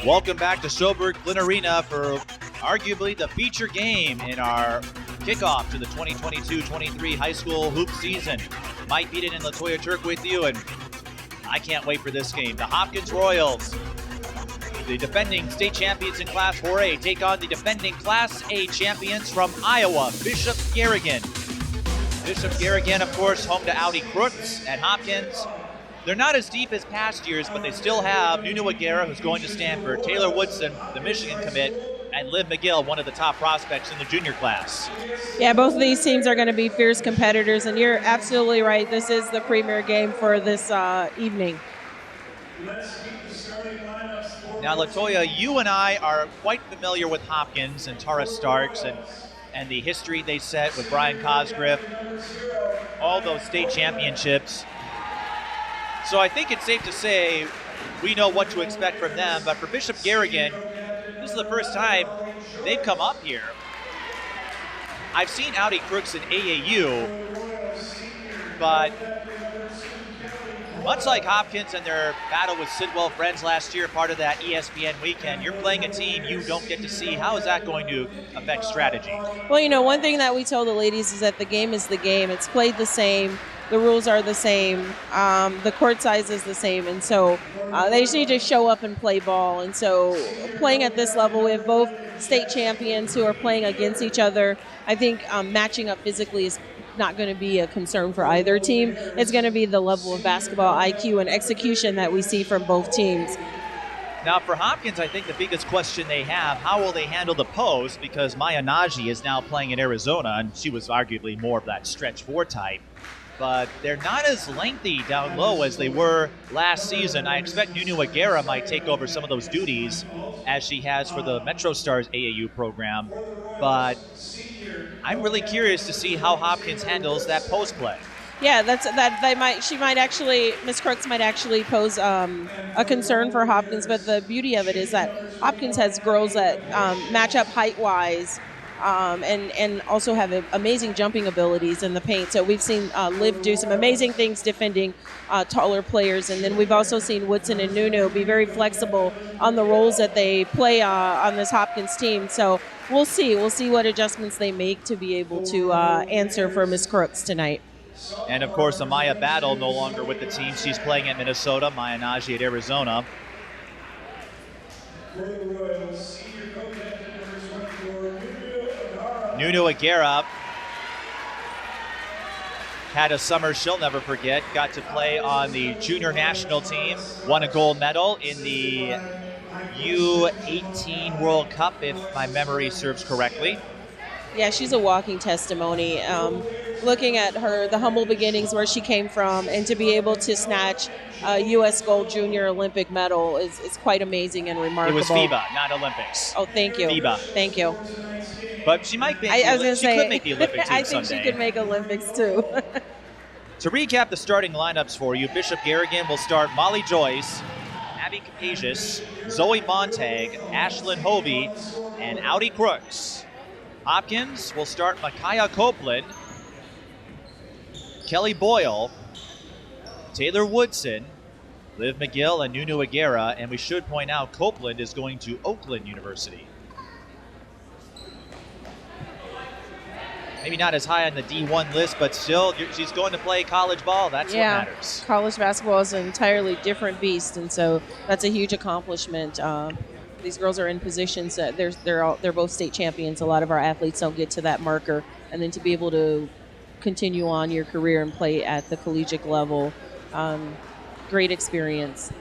Welcome back to Soberg Glen Arena for arguably the feature game in our kickoff to the 2022-23 high school hoop season. Mike Peden and LaToya Turk with you, and I can't wait for this game. The Hopkins Royals, the defending state champions in Class 4A, take on the defending Class A champions from Iowa, Bishop Garrigan. Bishop Garrigan, of course, home to Audi Crooks, and Hopkins. They're not as deep as past years, but they still have Nunu Agara, who's going to Stanford, Taylor Woodson, the Michigan commit, and McGill, one of the top prospects in the junior class. Yeah, both of these teams are going to be fierce competitors, and you're absolutely right. This is the premier game for this evening. Now, LaToya, you and I are quite familiar with Hopkins and Tara Starks and the history they set with Brian Cosgriff, all those state championships. So I think it's safe to say we know what to expect from them. But for Bishop Garrigan, this is the first time they've come up here. I've seen Audi Crooks in AAU, but much like Hopkins and their battle with Sidwell Friends last year, part of that ESPN weekend, you're playing a team you don't get to see. How is that going to affect strategy? Well, you know, one thing that we tell the ladies is that the game is the game. It's played the same. The rules are the same. The court size is the same. And so they just need to show up and play ball. And so playing at this level, we have both state champions who are playing against each other. I think matching up physically is not going to be a concern for either team. It's going to be the level of basketball IQ and execution that we see from both teams. Now for Hopkins, I think the biggest question they have, how will they handle the post? Because Maya Naji is now playing in Arizona, and she was arguably more of that stretch four type. But they're not as lengthy down low as they were last season. I expect Nunu Agara might take over some of those duties as she has for the Metro Stars AAU program. But I'm really curious to see how Hopkins handles that post play. Yeah, Miss Crooks might actually pose a concern for Hopkins, but the beauty of it is that Hopkins has girls that match up height-wise and also have amazing jumping abilities in the paint. So we've seen Liv do some amazing things defending taller players, and then we've also seen Woodson and Nunu be very flexible on the roles that they play on this Hopkins team. So we'll see what adjustments they make to be able to answer for Miss Crooks tonight. And of course, Amaya Battle no longer with the team. She's playing at Minnesota, Maya Naji at Arizona. Nunu Agara had a summer she'll never forget. Got to play on the junior national team. Won a gold medal in the U18 World Cup, if my memory serves correctly. Yeah, she's a walking testimony. Looking at her, the humble beginnings where she came from, and to be able to snatch a U.S. Gold Junior Olympic medal is quite amazing and remarkable. It was FIBA, not Olympics. Oh, thank you. FIBA. Thank you. But she might be. She could make the Olympic team I think someday. she could make Olympics too. To recap the starting lineups for you, Bishop Garrigan will start Molly Joyce, Abby Capacious, Zoe Montag, Ashlyn Hovey, and Audi Crooks. Hopkins will start Micaiah Copeland, Kelly Boyle, Taylor Woodson, Liv McGill, and Nunu Agara. And we should point out Copeland is going to Oakland University. Maybe not as high on the D1 list, but still, she's going to play college ball. That's what matters. College basketball is an entirely different beast, and so that's a huge accomplishment. These girls are in positions that they're both state champions. A lot of our athletes don't get to that marker, and then to be able to continue on your career and play at the collegiate level, great experience.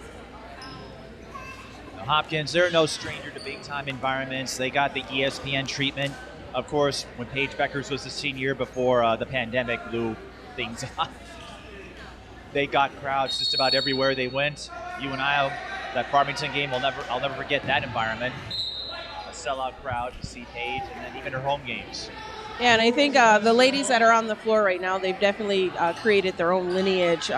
Hopkins, they're no stranger to big-time environments. They got the ESPN treatment. Of course, when Paige Beckers was a senior before the pandemic blew things up, they got crowds just about everywhere they went. You and I, that Farmington game, I'll never forget that environment. A sellout crowd to see Paige, and then even her home games. Yeah, and I think the ladies that are on the floor right now, they've definitely created their own lineage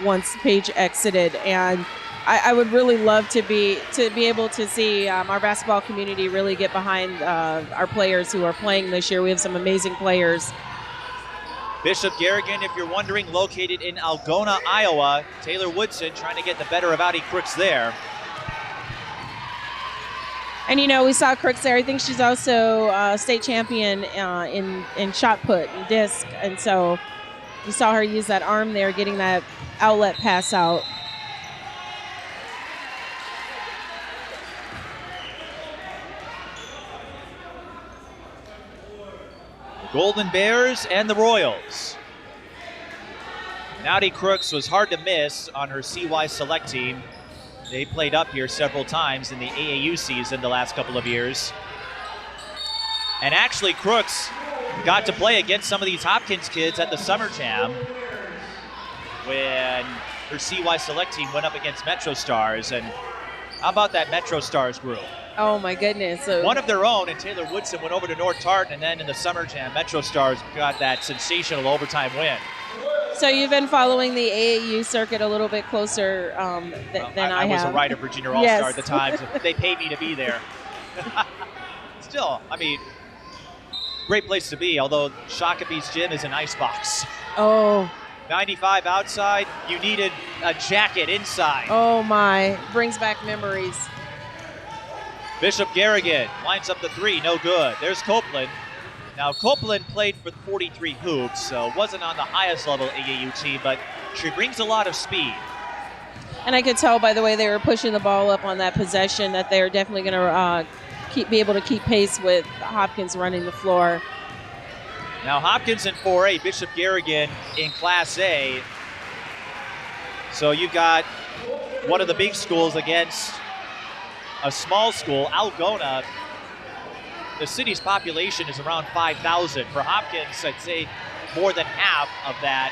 once Paige exited, and I would really love to be able to see our basketball community really get behind our players who are playing this year. We have some amazing players. Bishop Garrigan, if you're wondering, located in Algona, Iowa. Taylor Woodson trying to get the better of Audi Crooks there. And we saw Crooks there. I think she's also state champion in shot put and disc, and so you saw her use that arm there, getting that outlet pass out. The Golden Bears and the Royals. Audi Crooks was hard to miss on her CY Select team. They played up here several times in the AAU season the last couple of years. And actually, Crooks got to play against some of these Hopkins kids at the Summer Jam when her CY Select team went up against Metro Stars. And how about that Metro Stars group? Oh, my goodness. One of their own, and Taylor Woodson, went over to North Tartan, and then in the Summer Jam, Metro Stars got that sensational overtime win. So you've been following the AAU circuit a little bit closer than I have. I was a writer for Junior All-Star at the time, so they paid me to be there. Still, I mean, great place to be, although Shakobee's gym is an icebox. Oh. 95 outside, you needed a jacket inside. Oh my, brings back memories. Bishop Garrigan lines up the three, no good. There's Copeland. Now, Copeland played for 43 Hoops, so wasn't on the highest level AAU team, but she brings a lot of speed. And I could tell by the way they were pushing the ball up on that possession that they're definitely going to be able to keep pace with Hopkins running the floor. Now, Hopkins in 4A, Bishop Garrigan in Class A. So you've got one of the big schools against a small school, Algona. The city's population is around 5,000. For Hopkins, I'd say more than half of that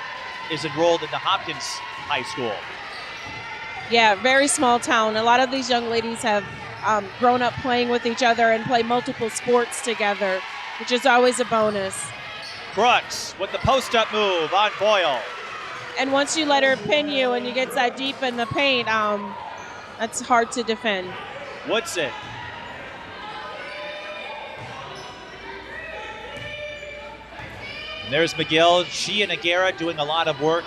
is enrolled in the Hopkins High School. Yeah, very small town. A lot of these young ladies have grown up playing with each other and play multiple sports together, which is always a bonus. Crooks with the post-up move on Boyle. And once you let her pin you and you get that deep in the paint, that's hard to defend. Woodson. And there's McGill. She and Agara doing a lot of work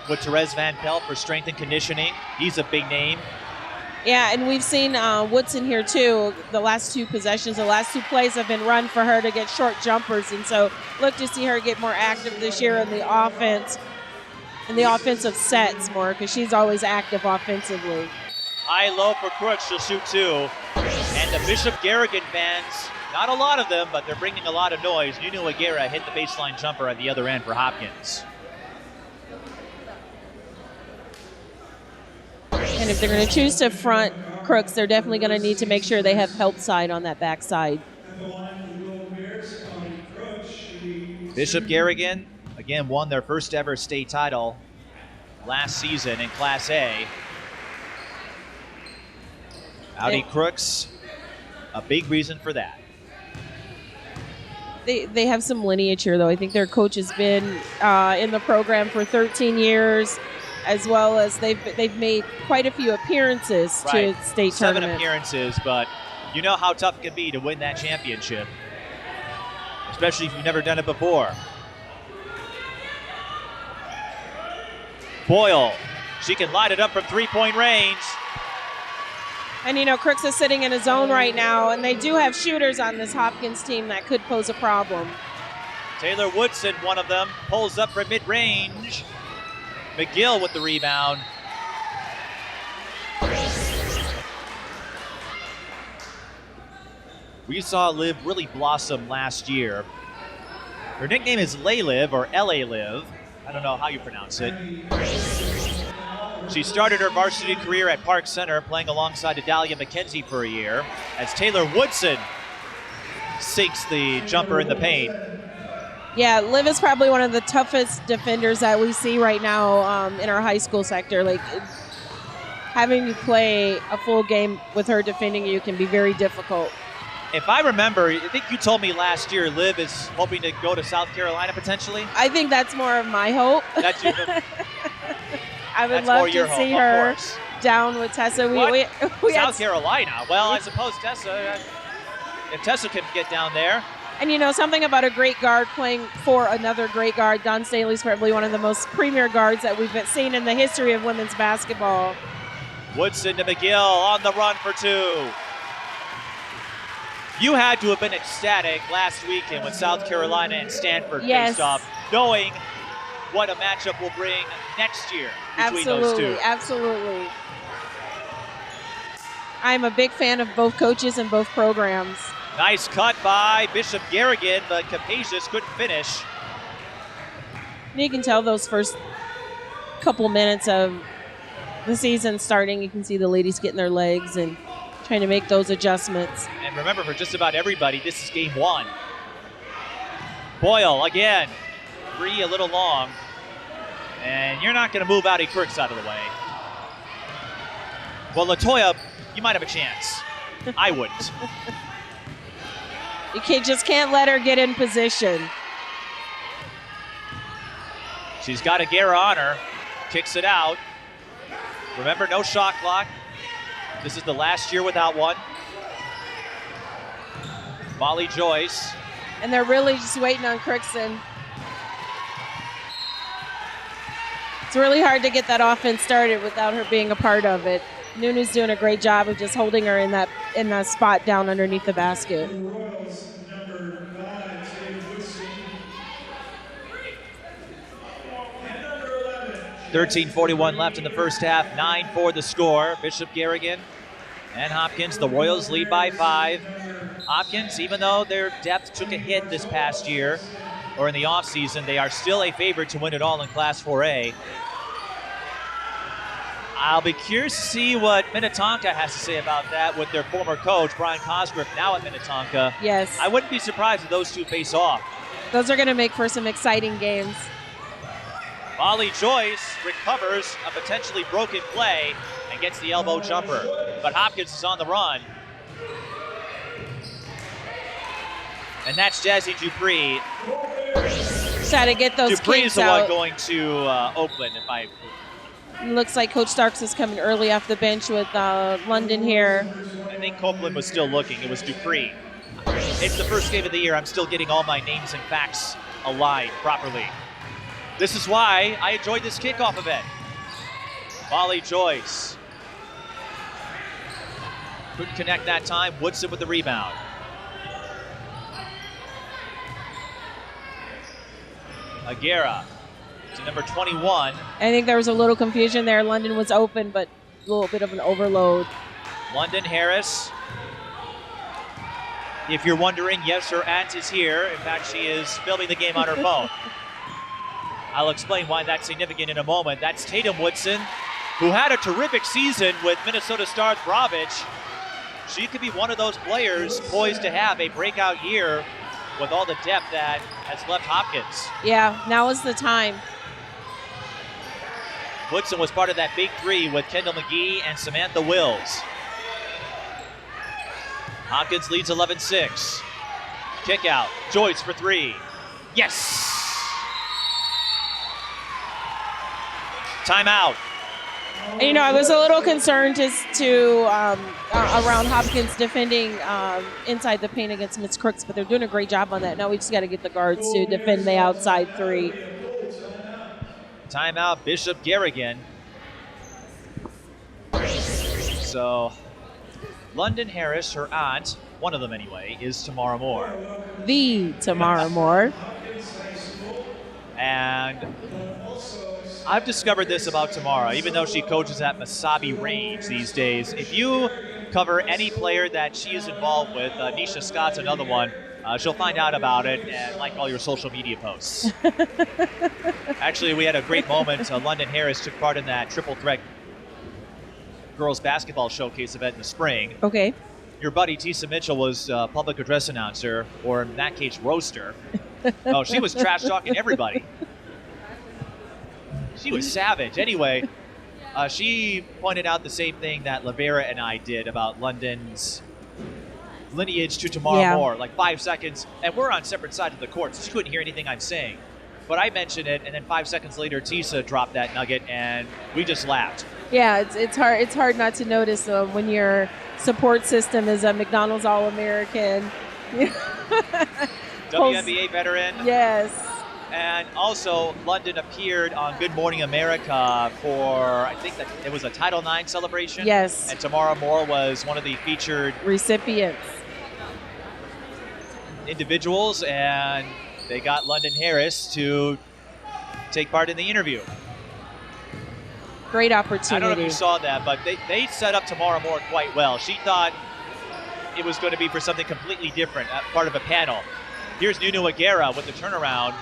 with Therese Van Pelt for strength and conditioning. He's a big name. Yeah, and we've seen Woodson here too. The last two possessions, the last two plays have been run for her to get short jumpers, and so look to see her get more active this year in the offense, in the offensive sets more, because she's always active offensively. High low for Crooks, she'll shoot two. And the Bishop Garrigan fans, not a lot of them, but they're bringing a lot of noise. Nunu Agara hit the baseline jumper at the other end for Hopkins. And if they're going to choose to front Crooks, they're definitely going to need to make sure they have help side on that backside. Bishop Garrigan, again, won their first ever state title last season in Class A. Audi Crooks, a big reason for that. They have some lineage here, though. I think their coach has been in the program for 13 years, as well as they've made quite a few appearances to state tournament. 7 appearances, but you know how tough it can be to win that championship, especially if you've never done it before. Boyle, she can light it up from three-point range. And, Crooks is sitting in a zone right now, and they do have shooters on this Hopkins team that could pose a problem. Taylor Woodson, one of them, pulls up from mid-range. McGill with the rebound. We saw Liv really blossom last year. Her nickname is Liv, or LA Liv. I don't know how you pronounce it. She started her varsity career at Park Center, playing alongside Adalia McKenzie for a year, as Taylor Woodson sinks the jumper in the paint. Yeah, Liv is probably one of the toughest defenders that we see right now in our high school sector. Like, having you play a full game with her defending you can be very difficult. If I remember, I think you told me last year Liv is hoping to go to South Carolina potentially. I think that's more of my hope. That's your I would love to see her down with Tessa. We South Carolina? Well, I suppose Tessa, if Tessa can get down there. And something about a great guard playing for another great guard. Don Staley's probably one of the most premier guards that we've seen in the history of women's basketball. Woodson to McGill on the run for two. You had to have been ecstatic last weekend when South Carolina and Stanford Yes. faced off, knowing what a matchup will bring next year between those two. Absolutely. I'm a big fan of both coaches and both programs. Nice cut by Bishop Garrigan, but Capacious couldn't finish. You can tell those first couple minutes of the season starting, you can see the ladies getting their legs and trying to make those adjustments. And remember, for just about everybody, this is game one. Boyle again, 3 a little long. And you're not going to move Audi Crooks out of the way. Well, LaToya, you might have a chance. I wouldn't. You just can't let her get in position. She's got Agara on her. Kicks it out. Remember, no shot clock. This is the last year without one. Molly Joyce. And they're really just waiting on Crickson. It's really hard to get that offense started without her being a part of it. Nunu's doing a great job of just holding her in that spot down underneath the basket. Royals, number 5, Woodson. And number 11. 13:41 left in the first half. 9-4 the score. Bishop Garrigan and Hopkins. The Royals lead by 5. Hopkins, even though their depth took a hit this past year, or in the offseason, they are still a favorite to win it all in Class 4A. I'll be curious to see what Minnetonka has to say about that with their former coach, Brian Cosgrove, now at Minnetonka. Yes. I wouldn't be surprised if those two face off. Those are going to make for some exciting games. Molly Joyce recovers a potentially broken play and gets the elbow jumper. But Hopkins is on the run. And that's Jazzy Dupree. Try to get those Dupree kinks is the out. one going to Oakland. Looks like Coach Starks is coming early off the bench with London here. I think Copeland was still looking. It was Dupree. It's the first game of the year. I'm still getting all my names and facts aligned properly. This is why I enjoyed this kickoff event. Molly Joyce. Couldn't connect that time. Woodson with the rebound. Agara to number 21. I think there was a little confusion there. London was open, but a little bit of an overload. London Harris. If you're wondering, yes, her aunt is here. In fact, she is filming the game on her phone. I'll explain why that's significant in a moment. That's Tatum Woodson, who had a terrific season with Minnesota Stars Bravich. She could be one of those players poised to have a breakout year with all the depth that has left Hopkins. Yeah, now is the time. Woodson was part of that big three with Kendall McGee and Samantha Wills. Hopkins leads 11-6. Kick out. Joyce for 3. Yes! Timeout. And, you know, I was a little concerned as to around Hopkins defending inside the paint against Miss Crooks, but they're doing a great job on that. Now we just got to get the guards to defend the outside 3. Timeout, Bishop Garrigan. So, London Harris, her aunt, one of them anyway, is Tamara Moore. The Tamara Moore. And I've discovered this about Tamara, even though she coaches at Masabi Range these days. If you cover any player that she is involved with, Nisha Scott's another one, she'll find out about it and like all your social media posts. Actually, we had a great moment. London Harris took part in that triple threat girls basketball showcase event in the spring. Okay. Your buddy Tisa Mitchell was public address announcer, or in that case, roaster. Oh, she was trash talking everybody. She was savage. Anyway, she pointed out the same thing that Lavera and I did about London's lineage to Tamara Moore, like 5 seconds, and we're on separate sides of the court, so she couldn't hear anything I'm saying. But I mentioned it, and then 5 seconds later, Tisa dropped that nugget, and we just laughed. Yeah, it's hard. It's hard not to notice when your support system is a McDonald's All-American. WNBA veteran. Yes. And also, London appeared on Good Morning America for, I think that it was a Title IX celebration. Yes. And Tamara Moore was one of the featured recipients. individuals, and they got London Harris to take part in the interview. Great opportunity. I don't know if you saw that, but they set up Tamara Moore quite well. She thought it was going to be for something completely different, part of a panel. Here's Nunu Agara with the turnaround.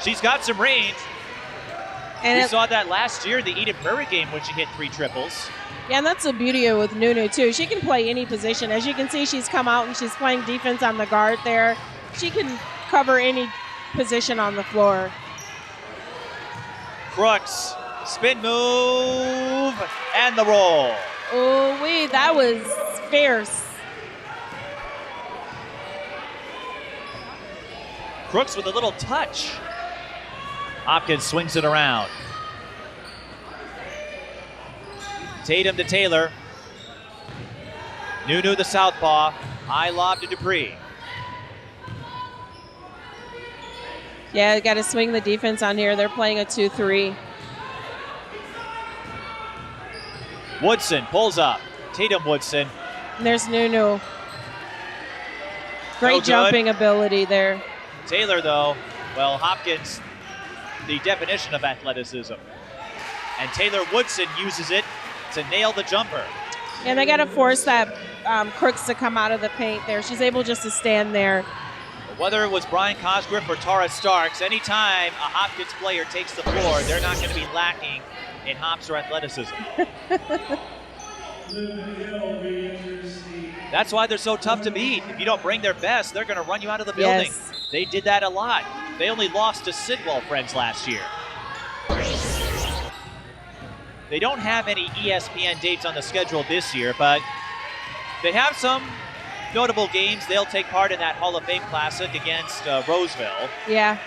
She's got some range. And we saw that last year in the Eden Prairie game when she hit 3 triples. Yeah, and that's the beauty with Nunu, too. She can play any position. As you can see, she's come out and she's playing defense on the guard there. She can cover any position on the floor. Crooks, spin move, and the roll. Oh, that was fierce. Crooks with a little touch. Hopkins swings it around. Tatum to Taylor. Nunu the southpaw. High lob to Dupree. Yeah, got to swing the defense on here. They're playing a 2-3. Woodson pulls up. Tatum Woodson. And there's Nunu. Great jumping ability there. Taylor, though, well, Hopkins, the definition of athleticism. And Taylor Woodson uses it to nail the jumper. And they got to force that Crooks to come out of the paint there. She's able just to stand there. Whether it was Brian Cosgriff or Tara Starks, anytime a Hopkins player takes the floor, they're not going to be lacking in hops or athleticism. That's why they're so tough to beat. If you don't bring their best, they're going to run you out of the building. Yes. They did that a lot. They only lost to Sidwell friends last year. They don't have any ESPN dates on the schedule this year, but they have some notable games. They'll take part in that Hall of Fame Classic against Roseville. Yeah.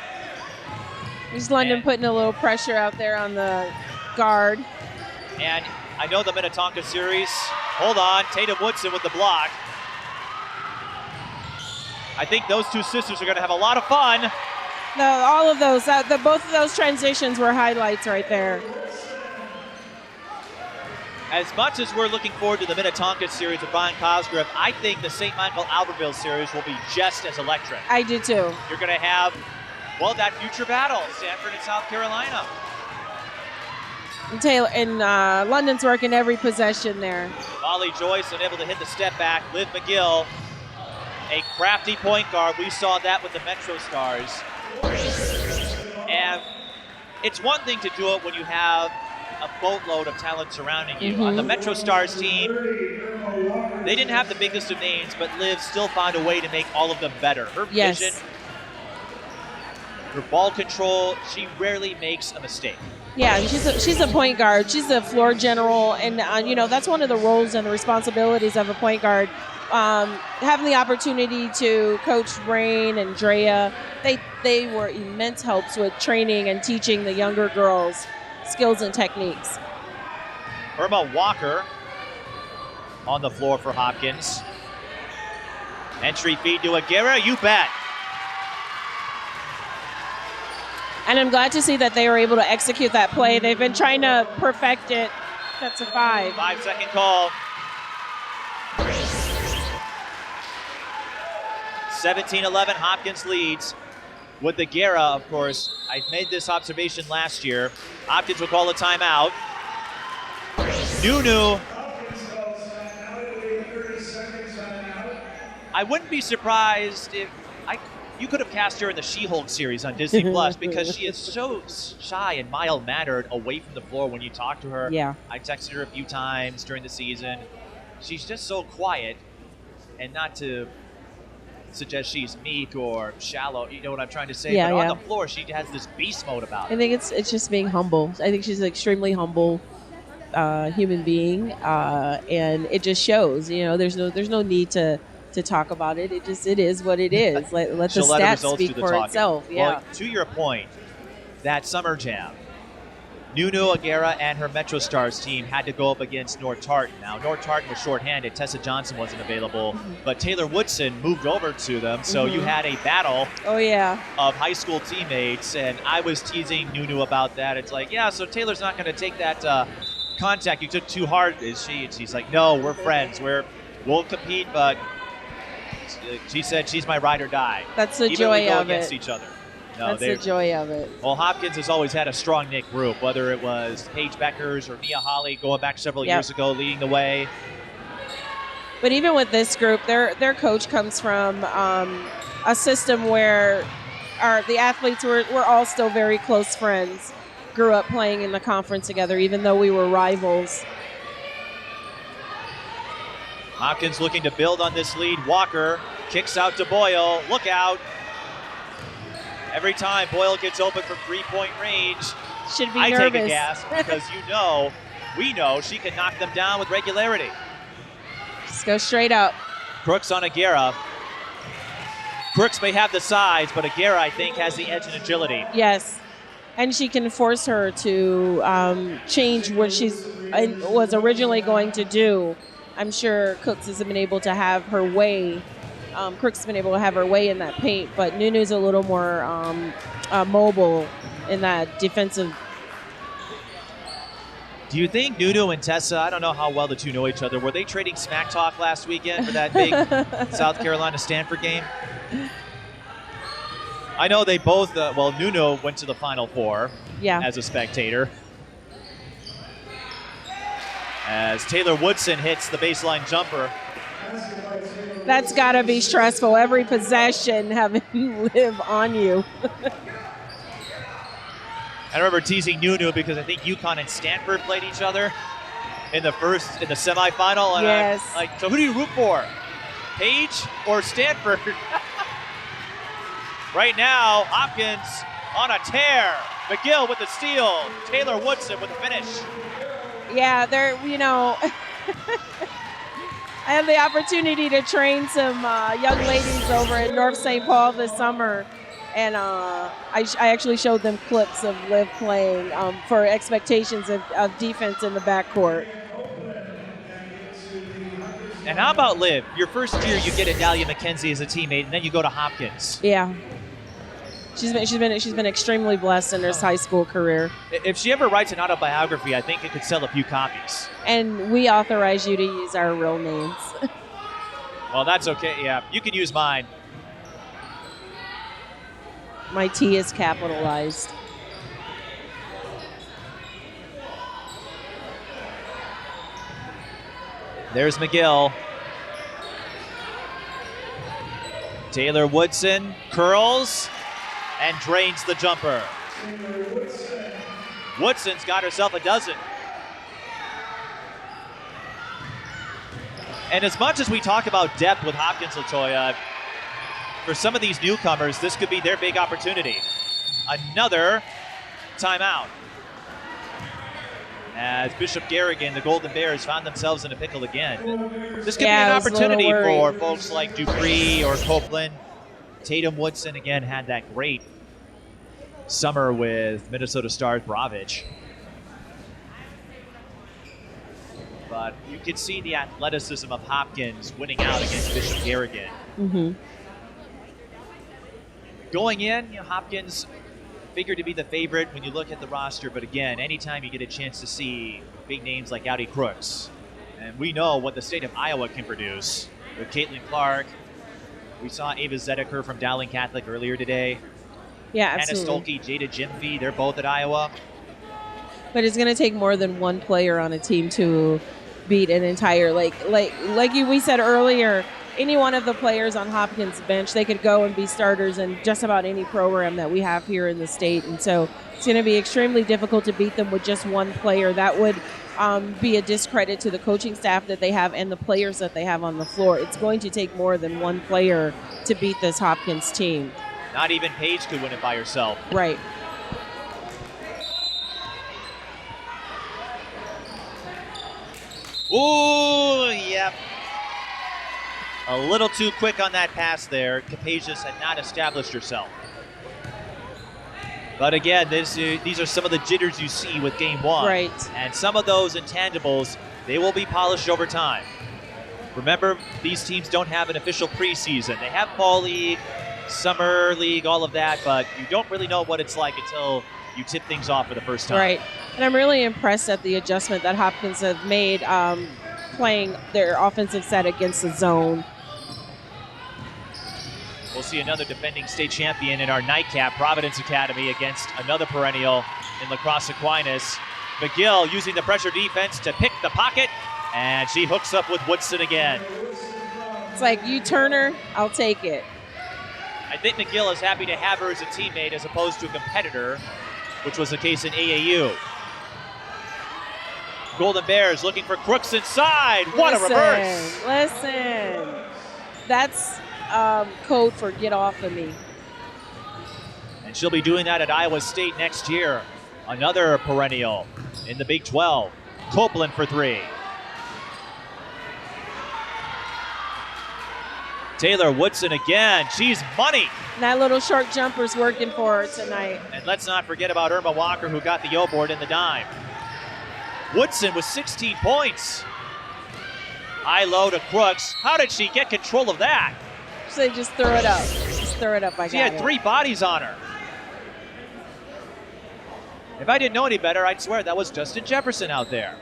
East London putting a little pressure out there on the guard. And I know the Minnetonka series. Hold on, Tatum Woodson with the block. I think those two sisters are going to have a lot of fun. No, all of those, both of those transitions were highlights right there. As much as we're looking forward to the Minnetonka series with Brian Cosgriff, I think the St. Michael Albertville series will be just as electric. I do too. You're going to have, well, that future battle, Stanford and South Carolina. And Taylor and London's working every possession there. Molly Joyce unable to hit the step back. Liv McGill, a crafty point guard. We saw that with the Metro Stars. And it's one thing to do it when you have a boatload of talent surrounding you. Mm-hmm. On the Metro Stars team, they didn't have the biggest of names, but Liv still found a way to make all of them better. Her vision, her ball control, she rarely makes a mistake. Yeah, and she's a point guard. She's a floor general, and that's one of the roles and the responsibilities of a point guard. Having the opportunity to coach Rain and Drea, they were immense helps with training and teaching the younger girls skills and techniques. Irma Walker on the floor for Hopkins. Entry feed to Agara, you bet. And I'm glad to see that they were able to execute that play. They've been trying to perfect it. That's a 5. 5-second call. 17-11, Hopkins leads. With the Agara, of course, I made this observation last year. Hopkins will call a timeout. Nunu. I wouldn't be surprised if you could have cast her in the She-Hulk series on Disney Plus because she is so shy and mild-mannered away from the floor when you talk to her. Yeah. I texted her a few times during the season. She's just so quiet, and not to suggest she's meek or shallow, you know what I'm trying to say? Yeah, but yeah. on the floor, she has this beast mode about her. I think it's just being humble. I think she's an extremely humble human being, and it just shows. There's no need to talk about it. It is what it is. Let the stats speak for itself. Yeah. Well, to your point, that summer jam, Nunu Agara and her Metro Stars team had to go up against North Tartan. Now, North Tartan was shorthanded. Tessa Johnson wasn't available, but Taylor Woodson moved over to them. So you had a battle of high school teammates, and I was teasing Nunu about that. It's like, yeah, so Taylor's not going to take that contact you took too hard, is she? And she's like, no, we're friends. We'll compete, but She said she's my ride or die. That's the Even joy we go of against it. each other. No, That's the joy of it. Well, Hopkins has always had a strong knit group, whether it was Paige Beckers or Mia Holly going back several years ago, leading the way. But even with this group, their coach comes from a system where the athletes were all still very close friends, grew up playing in the conference together, even though we were rivals. Hopkins looking to build on this lead. Walker kicks out to Boyle. Look out. Every time Boyle gets open from three-point range, should be I nervous. take a gasp because we know she can knock them down with regularity. Just go straight up. Crooks on Agara. Crooks may have the size, but Agara, I think, has the edge in agility. Yes. And she can force her to change what she was originally going to do. I'm sure Crooks has been able to have her way. Crooks has been able to have her way in that paint, but Nunu's a little more mobile in that defensive. Do you think Nunu and Tessa, I don't know how well the two know each other, were they trading smack talk last weekend for that big South Carolina-Stanford game? I know they both, Nunu went to the Final Four as a spectator. As Taylor Woodson hits the baseline jumper. That's got to be stressful. Every possession having Liv on you. I remember teasing Nunu because I think UConn and Stanford played each other in the semifinal. And yes. I'm like, so who do you root for? Paige or Stanford? Right now, Hopkins on a tear. McGill with the steal. Taylor Woodson with the finish. Yeah, I had the opportunity to train some young ladies over at North St. Paul this summer, and I actually showed them clips of Liv playing for expectations of defense in the backcourt. And how about Liv? Your first year, you get Adalia McKenzie as a teammate, and then you go to Hopkins. Yeah. She's been extremely blessed in her high school career. If she ever writes an autobiography, I think it could sell a few copies. And we authorize you to use our real names. Well, that's okay. Yeah, you can use mine. My T is capitalized. There's McGill. Taylor Woodson curls and drains the jumper. Woodson's got herself a dozen. And as much as we talk about depth with Hopkins, LaToya, for some of these newcomers, this could be their big opportunity. Another timeout. As Bishop Garrigan, the Golden Bears, found themselves in a pickle again. This could be an opportunity for folks like Dupree or Copeland. Tatum Woodson, again, had that great summer with Minnesota Stars Bravich. But you can see the athleticism of Hopkins winning out against Bishop Garrigan. Mm-hmm. Going in, Hopkins figured to be the favorite when you look at the roster, but again, anytime you get a chance to see big names like Audi Crooks, and we know what the state of Iowa can produce with Caitlin Clark. We saw Ava Zedeker from Dowling Catholic earlier today. Yeah, absolutely. Hannah Stolke, Jada Jimfy, they're both at Iowa. But it's going to take more than one player on a team to beat an entire, we said earlier, any one of the players on Hopkins' bench, they could go and be starters in just about any program that we have here in the state. And so it's going to be extremely difficult to beat them with just one player. That would be a discredit to the coaching staff that they have and the players that they have on the floor. It's going to take more than one player to beat this Hopkins team. Not even Paige could win it by herself. Right. Ooh, yep. A little too quick on that pass there. Capacious had not established herself. But again, these are some of the jitters you see with game one. Right. And some of those intangibles, they will be polished over time. Remember, these teams don't have an official preseason. They have fall league, summer league, all of that, but you don't really know what it's like until you tip things off for the first time. Right. And I'm really impressed at the adjustment that Hopkins have made playing their offensive set against the zone. We'll see another defending state champion in our nightcap, Providence Academy, against another perennial in Lacrosse Aquinas. McGill using the pressure defense to pick the pocket, and she hooks up with Woodson again. It's like, you turn her, I'll take it. I think McGill is happy to have her as a teammate as opposed to a competitor, which was the case in AAU. Golden Bears looking for Crooks inside. What a reverse. Listen. That's code for get off of me. And she'll be doing that at Iowa State next year. Another perennial in the Big 12. Copeland for three. Taylor Woodson again. She's money. That little short jumper's working for her tonight. And let's not forget about Irma Walker, who got the O-board in the dime. Woodson with 16 points. High low to Crooks. How did she get control of that? So just throw it up. Just throw it up. She had three bodies on her. If I didn't know any better, I'd swear that was Justin Jefferson out there.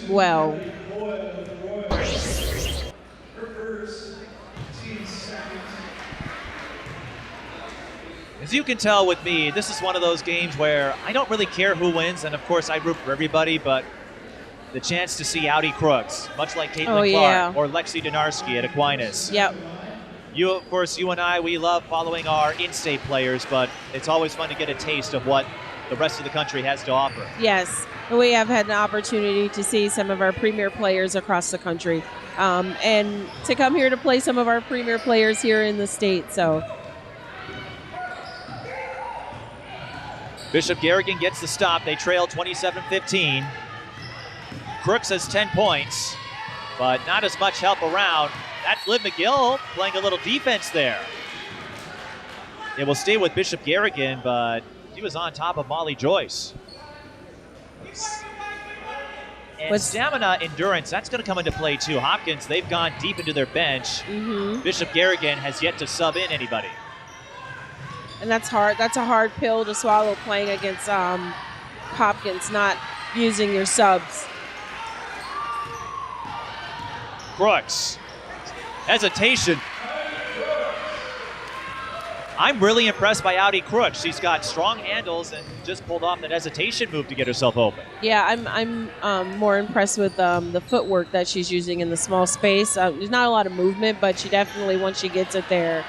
Well. As you can tell with me, this is one of those games where I don't really care who wins, and of course I root for everybody, but the chance to see Audi Crooks, much like Caitlin Clark or Lexi Donarski at Aquinas. Yep. Of course, you and I, we love following our in-state players, but it's always fun to get a taste of what the rest of the country has to offer. Yes, we have had an opportunity to see some of our premier players across the country, and to come here to play some of our premier players here in the state. So. Bishop Garrigan gets the stop. They trail 27-15. Crooks has 10 points, but not as much help around. That's Liv McGill playing a little defense there. It will stay with Bishop Garrigan, but he was on top of Molly Joyce. And stamina, endurance, that's going to come into play too. Hopkins, they've gone deep into their bench. Bishop Garrigan has yet to sub in anybody. And that's hard. That's a hard pill to swallow, playing against Hopkins, not using your subs. Crooks. Hesitation. I'm really impressed by Audi Crooks. She's got strong handles and just pulled off that hesitation move to get herself open. Yeah, I'm more impressed with the footwork that she's using in the small space. There's not a lot of movement, but she definitely, once she gets it there.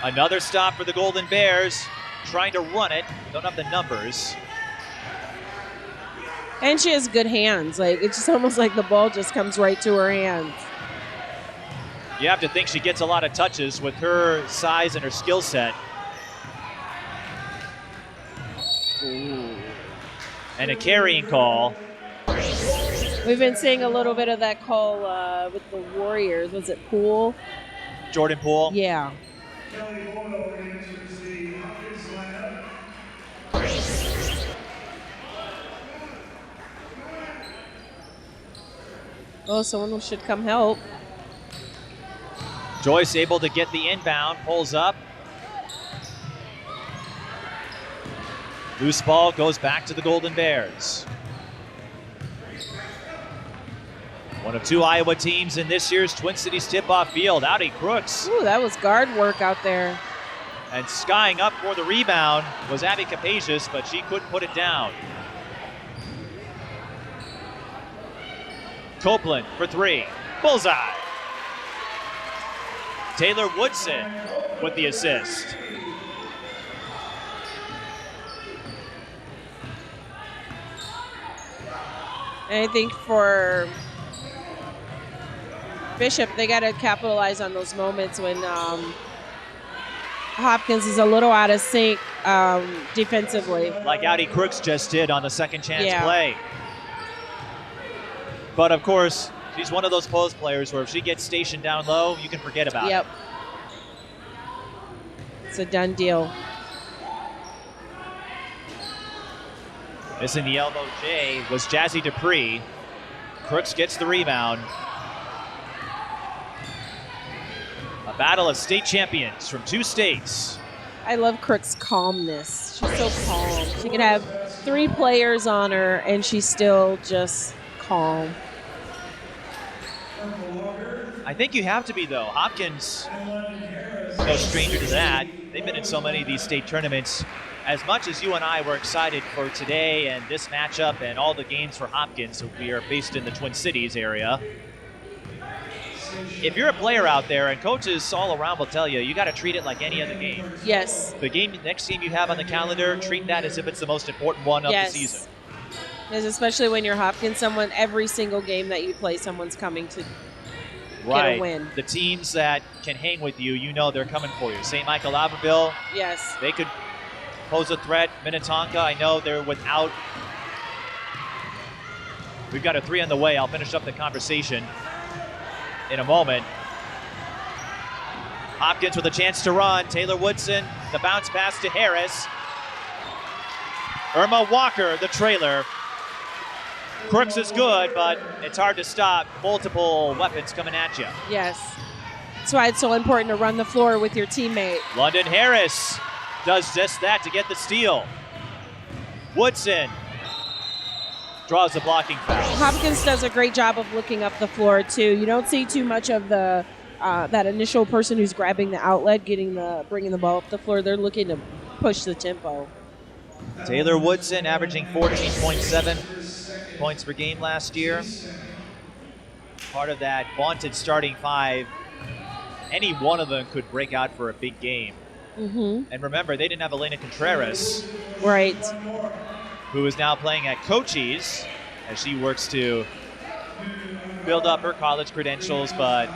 Another stop for the Golden Bears, trying to run it. Don't have the numbers. And she has good hands. Like, it's just almost like the ball just comes right to her hands. You have to think she gets a lot of touches with her size and her skill set. Ooh. And a carrying call. We've been seeing a little bit of that call with the Warriors. Was it Poole? Jordan Poole? Yeah. Oh, someone should come help. Joyce able to get the inbound, pulls up. Loose ball goes back to the Golden Bears. One of two Iowa teams in this year's Twin Cities tip-off field. Audi Crooks. Ooh, that was guard work out there. And skying up for the rebound was Abby Capacious, but she couldn't put it down. Copeland for three. Bullseye. Taylor Woodson with the assist. And I think for Bishop, they got to capitalize on those moments when Hopkins is a little out of sync defensively. Like Audi Crooks just did on the second chance play. But of course, she's one of those post players where if she gets stationed down low, you can forget about it. Yep. It's a done deal. Missing the elbow J was Jazzy Dupree. Crooks gets the rebound. A battle of state champions from two states. I love Crooks' calmness. She's so calm. She can have three players on her and she's still just calm. I think you have to be, though. Hopkins, no stranger to that. They've been in so many of these state tournaments. As much as you and I were excited for today and this matchup and all the games for Hopkins, we are based in the Twin Cities area. If you're a player out there, and coaches all around will tell you, you got to treat it like any other game. Yes. The next game you have on the calendar, treat that as if it's the most important one of the season. Because especially when you're Hopkins, every single game that you play, someone's coming to right. get a win. The teams that can hang with you, you know they're coming for you. St. Michael Albertville, yes, they could pose a threat. Minnetonka, I know they're without. We've got a 3 on the way. I'll finish up the conversation in a moment. Hopkins with a chance to run. Taylor Woodson, the bounce pass to Harris. Irma Walker, the trailer. Crooks is good, but it's hard to stop. Multiple weapons coming at you. Yes. That's why it's so important to run the floor with your teammate. London Harris does just that to get the steal. Woodson draws a blocking foul. Hopkins does a great job of looking up the floor, too. You don't see too much of the that initial person who's grabbing the outlet, bringing the ball up the floor. They're looking to push the tempo. Taylor Woodson averaging 14.7 points per game last year. Part of that vaunted starting 5. Any one of them could break out for a big game. Mm-hmm. And remember, they didn't have Elena Contreras. Right. Who is now playing at Cochise as she works to build up her college credentials. But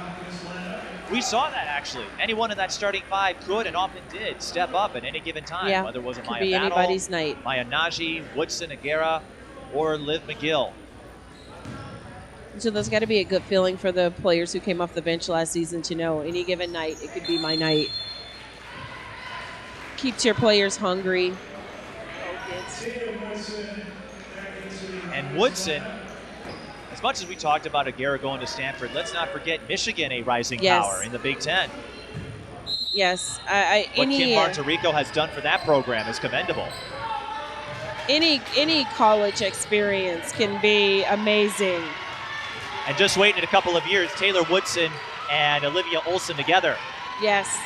we saw that, actually. Anyone in that starting 5 could and often did step up at any given time. Yeah, whether it was a could Maya be Battle, anybody's night. Maya Naji, Woodson Agara, or Liv McGill. So there's got to be a good feeling for the players who came off the bench last season to know any given night, it could be my night. Keeps your players hungry. And Woodson, as much as we talked about Agara going to Stanford, let's not forget Michigan, a rising power in the Big Ten. Yes. What Kim Martirico has done for that program is commendable. Any college experience can be amazing. And just wait in a couple of years, Taylor Woodson and Olivia Olson together. Yes.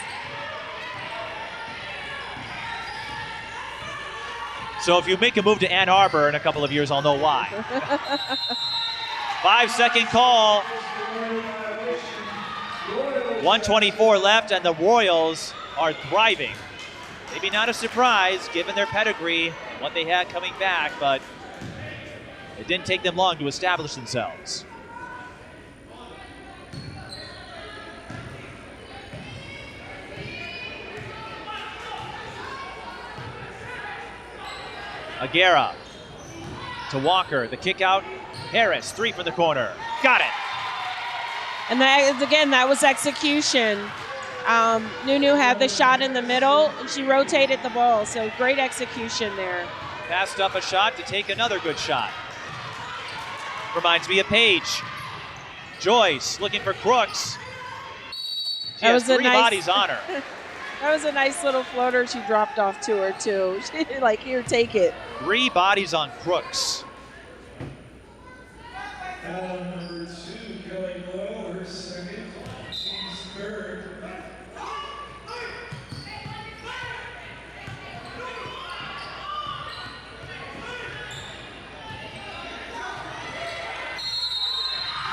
So if you make a move to Ann Arbor in a couple of years, I'll know why. 5-second call. 1:24 left, and the Royals are thriving. Maybe not a surprise, given their pedigree, what they had coming back, but it didn't take them long to establish themselves. Agara to Walker, the kick out. Harris, 3 from the corner. Got it. And that was execution. Nunu had the shot in the middle, and she rotated the ball, so great execution there. Passed up a shot to take another good shot. Reminds me of Paige. Joyce looking for Crooks. She has 3 bodies on her. That was a nice little floater she dropped off to her, too. Like, here, take it. 3 bodies on Crooks. Number 2, Kelly Lowe, her second. She's third.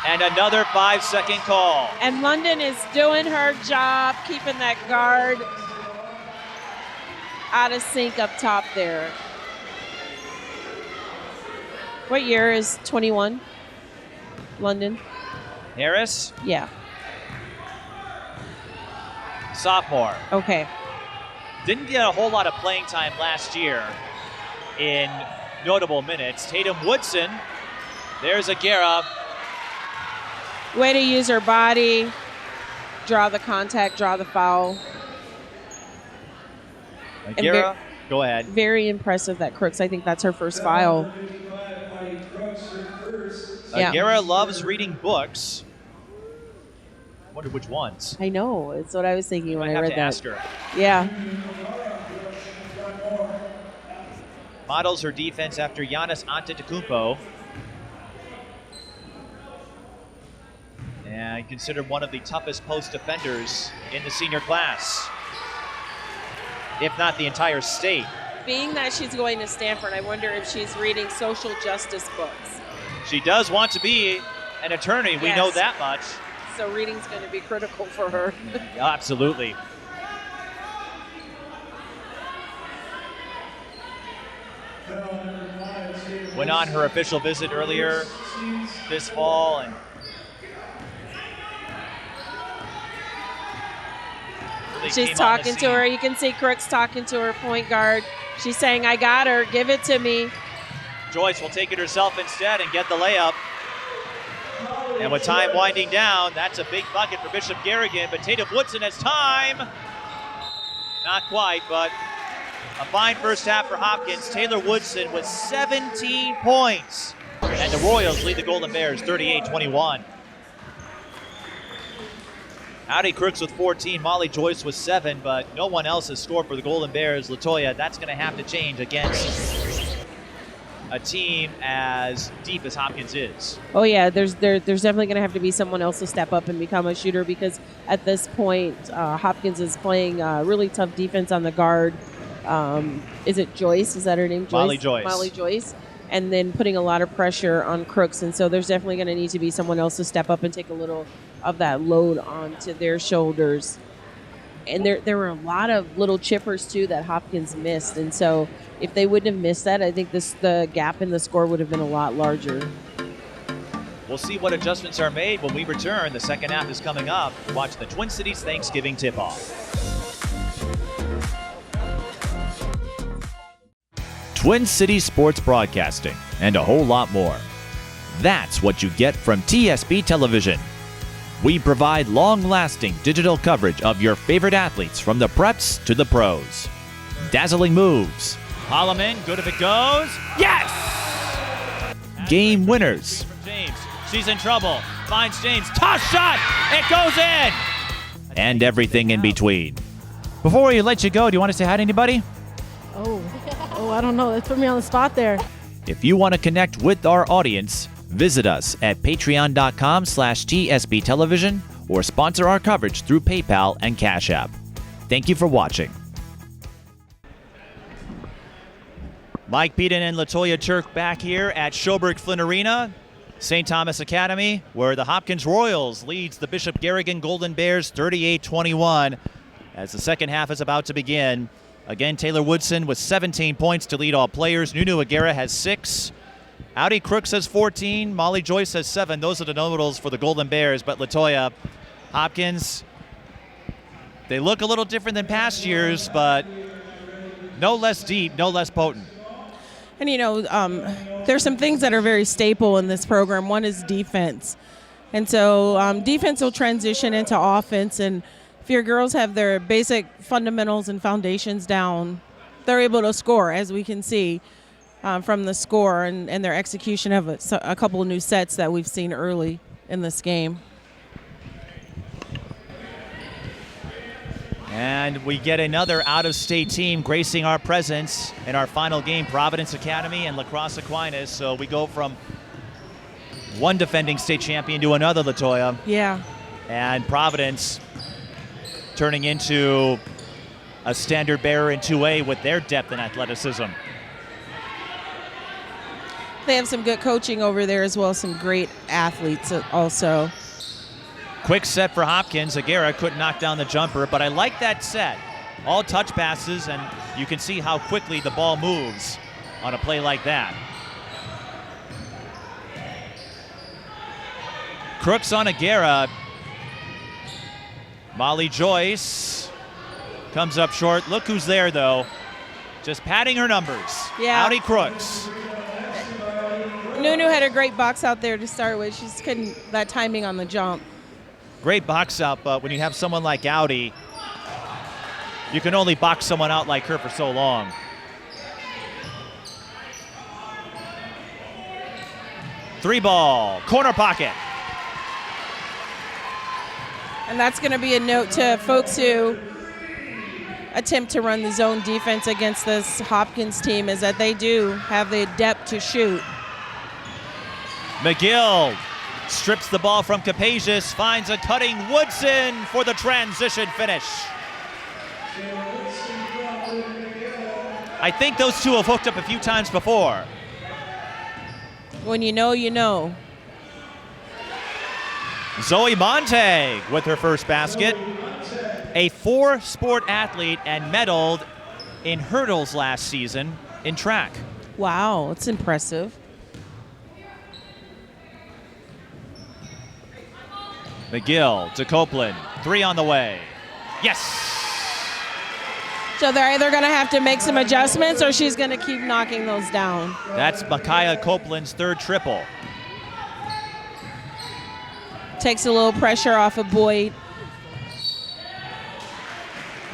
And another 5-second call. And London is doing her job, keeping that guard out of sync up top there. What year is 21? London? Harris? Yeah. Sophomore. Okay. Didn't get a whole lot of playing time last year in notable minutes. Tatum Woodson. There's Agara. Way to use her body, draw the contact, draw the foul. Agara, go ahead. Very impressive that Crooks. I think that's her first foul. Agara loves reading books. I wonder which ones. I know. It's what I was thinking when I read that. I have to ask her. Yeah. Models her defense after Giannis Antetokounmpo. and considered one of the toughest post defenders in the senior class, if not the entire state. Being that she's going to Stanford, I wonder if she's reading social justice books. She does want to be an attorney. We know that much. So reading's going to be critical for her. Absolutely. Went on her official visit earlier this fall, and really she's talking to her. You can see Crooks talking to her point guard. She's saying, I got her, give it to me. Joyce will take it herself instead and get the layup. And with time winding down, that's a big bucket for Bishop Garrigan, but Tatum Woodson has time. Not quite, but a fine first half for Hopkins. Taylor Woodson with 17 points. And the Royals lead the Golden Bears 38-21. Audi Crooks with 14, Molly Joyce with 7, but no one else has scored for the Golden Bears. LaToya, that's going to have to change against a team as deep as Hopkins is. Oh yeah, there's definitely going to have to be someone else to step up and become a shooter, because at this point, Hopkins is playing really tough defense on the guard. Is it Joyce? Is that her name? Joyce? Molly Joyce. Molly Joyce. And then putting a lot of pressure on Crooks. And so there's definitely going to need to be someone else to step up and take a little of that load onto their shoulders. And there were a lot of little chippers, too, that Hopkins missed. And so if they wouldn't have missed that, I think the gap in the score would have been a lot larger. We'll see what adjustments are made when we return. The second half is coming up. Watch the Twin Cities Thanksgiving tip-off. Twin Cities Sports Broadcasting, and a whole lot more. That's what you get from TSB Television. We provide long-lasting digital coverage of your favorite athletes from the preps to the pros. Dazzling moves. Holloman, good if it goes. Yes! Game winners. James, she's in trouble. Finds James. Toss shot! It goes in! And everything in between. Before we let you go, do you want to say hi to anybody? Oh, I don't know. Let's put me on the spot there. If you want to connect with our audience, visit us at patreon.com/TSB Television or sponsor our coverage through PayPal and Cash App. Thank you for watching. Mike Peden and LaToya Turk back here at Schoberg Flynn Arena, St. Thomas Academy, where the Hopkins Royals leads the Bishop Garrigan Golden Bears 38-21 as the second half is about to begin. Again, Taylor Woodson with 17 points to lead all players. Nunu Agara has 6. Audi Crooks has 14. Molly Joyce has 7. Those are the totals for the Golden Bears. But LaToya, Hopkins, they look a little different than past years, but no less deep, no less potent. And, there's some things that are very staple in this program. One is defense. And so defense will transition into offense, and if your girls have their basic fundamentals and foundations down, they're able to score, as we can see from the score and their execution of a couple of new sets that we've seen early in this game. And we get another out-of-state team gracing our presence in our final game, Providence Academy and La Crosse Aquinas. So we go from one defending state champion to another, LaToya. Yeah. And Providence turning into a standard bearer in 2A with their depth and athleticism. They have some good coaching over there as well, some great athletes also. Quick set for Hopkins. Agara couldn't knock down the jumper, but I like that set. All touch passes, and you can see how quickly the ball moves on a play like that. Crooks on Agara. Molly Joyce comes up short. Look who's there, though. Just padding her numbers. Yeah. Audi Crooks. Nunu had a great box out there to start with. She just couldn't, that timing on the jump. Great box out, but when you have someone like Audi, you can only box someone out like her for so long. Three ball, corner pocket. And that's going to be a note to folks who attempt to run the zone defense against this Hopkins team, is that they do have the depth to shoot. McGill strips the ball from Capacious, finds a cutting Woodson for the transition finish. I think those two have hooked up a few times before. When you know, you know. Zoe Montag with her first basket. A 4-sport athlete and medaled in hurdles last season in track. Wow, it's impressive. McGill to Copeland. 3 on the way. Yes! So they're either going to have to make some adjustments or she's going to keep knocking those down. That's Micaiah Copeland's 3rd triple. Takes a little pressure off of Boyd.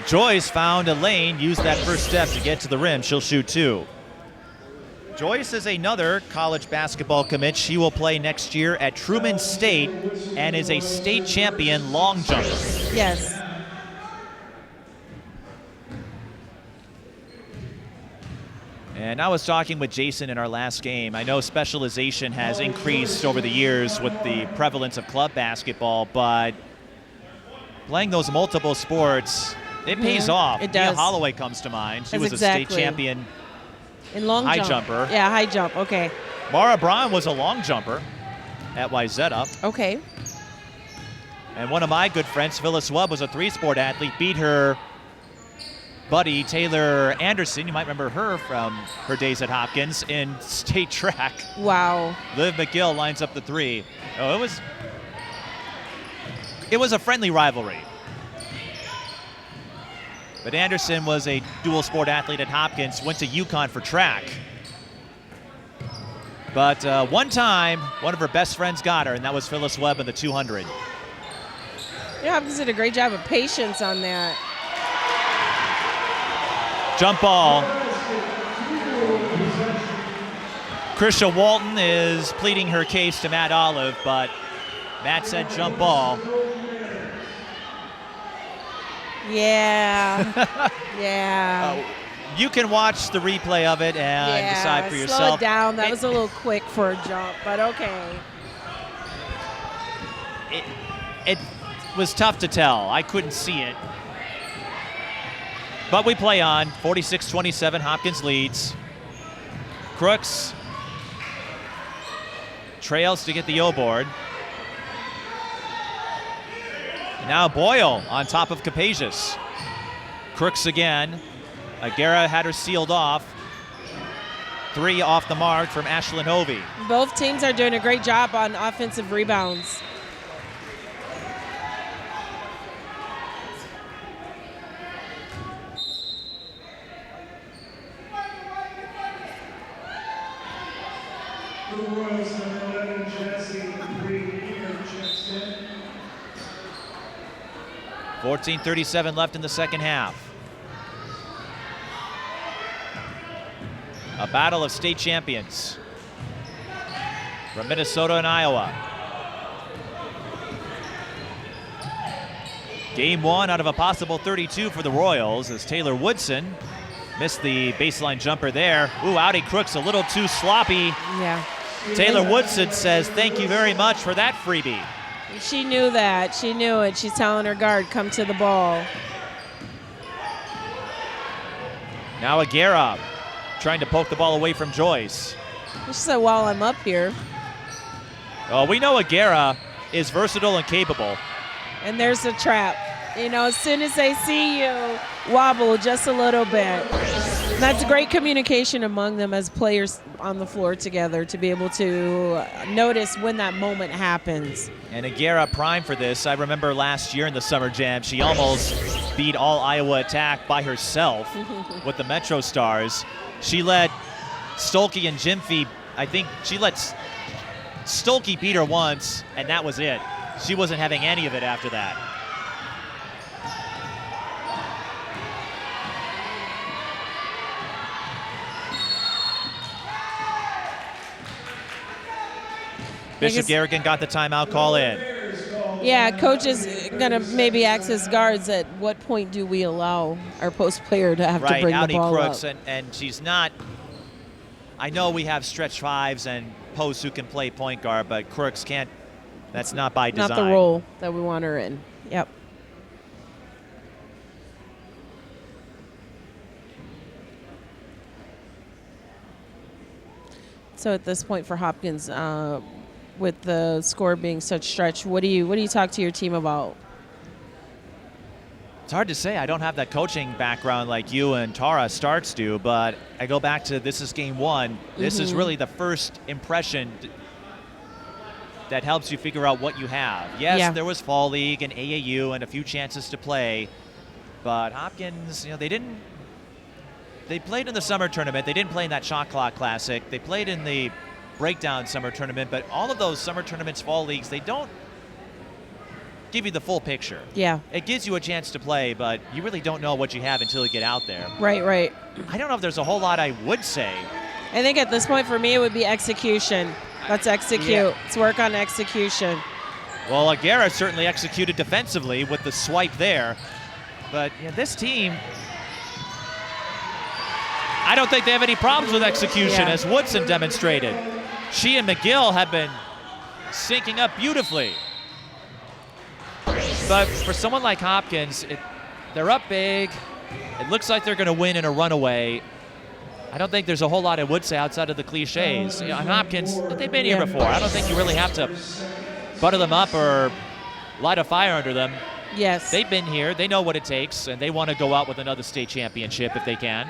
Joyce found a lane, used that first step to get to the rim. She'll shoot 2. Joyce is another college basketball commit. She will play next year at Truman State and is a state champion long jumper. Yes. And I was talking with Jason in our last game. I know specialization has increased over the years with the prevalence of club basketball, but playing those multiple sports, it pays off. It does. Mia Holloway comes to mind. She was Exactly. a state champion In long high jump. jumper. Yeah, high jump. Okay. Mara Braun was a long jumper at Wayzata. Okay. And one of my good friends, Phyllis Webb, was a 3-sport athlete, beat her buddy Taylor Anderson. You might remember her from her days at Hopkins in state track. Wow. Liv McGill lines up the 3. Oh, it was a friendly rivalry. But Anderson was a dual sport athlete at Hopkins, went to UConn for track. But one time, one of her best friends got her, and that was Phyllis Webb in the 200. Yeah, Hopkins did a great job of patience on that. Jump ball. Krisha Walton is pleading her case to Matt Olive, but Matt said jump ball. Yeah. Yeah. You can watch the replay of it and decide for Slow yourself. it down. That was a little quick for a jump, but okay. It was tough to tell. I couldn't see it. But we play on. 46-27, Hopkins leads. Crooks trails to get the O board. Now Boyle on top of Capacious. Crooks again. Agara had her sealed off. 3 off the mark from Ashlyn Hovey. Both teams are doing a great job on offensive rebounds. The Royals, number 11, Jesse Green, checks in. 14:37 left in the second half. A battle of state champions from Minnesota and Iowa. Game 1 out of a possible 32 for the Royals as Taylor Woodson missed the baseline jumper there. Ooh, Audi Crooks a little too sloppy. Yeah. Taylor Woodson says, thank you very much for that freebie. She knew that. She knew it. She's telling her guard, come to the ball. Now Agara trying to poke the ball away from Joyce. She said, while I'm up here. Oh, we know Agara is versatile and capable. And there's a trap. You know, as soon as they see you wobble just a little bit. And that's great communication among them as players on the floor together to be able to notice when that moment happens. And Agara prime for this. I remember last year in the Summer Jam, she almost beat all Iowa attack by herself with the Metro Stars. She let Stolke and Jimfy, I think she let Stolke beat her once, and that was it. She wasn't having any of it after that. Bishop Garrigan got the timeout call in. Yeah, coach is going to maybe ask his guards at what point do we allow our post player to have to bring Audi the ball Crooks, up. and she's not. I know we have stretch fives and posts who can play point guard, but Crooks can't That's not by design. Not the role that we want her in. Yep. So at this point for Hopkins, with the score being such stretch, what do you talk to your team about? It's hard to say. I don't have that coaching background like you and Tara Starks do, but I go back to this is game one. This is really the first impression that helps you figure out what you have. Yes, there was Fall League and AAU and a few chances to play, but Hopkins, they played in the summer tournament. They didn't play in that Shot Clock Classic. They played in the Breakdown summer tournament, but all of those summer tournaments, fall leagues, they don't give you the full picture. Yeah. It gives you a chance to play, but you really don't know what you have until you get out there. Right. I don't know if there's a whole lot I would say. I think at this point for me it would be execution. Let's execute. Yeah. Let's work on execution. Well, Agara certainly executed defensively with the swipe there, but this team, I don't think they have any problems with execution, as Woodson demonstrated. She and McGill have been syncing up beautifully. But for someone like Hopkins, they're up big. It looks like they're going to win in a runaway. I don't think there's a whole lot I would say outside of the cliches. Hopkins, they've been here before. I don't think you really have to butter them up or light a fire under them. Yes. They've been here. They know what it takes, and they want to go out with another state championship if they can.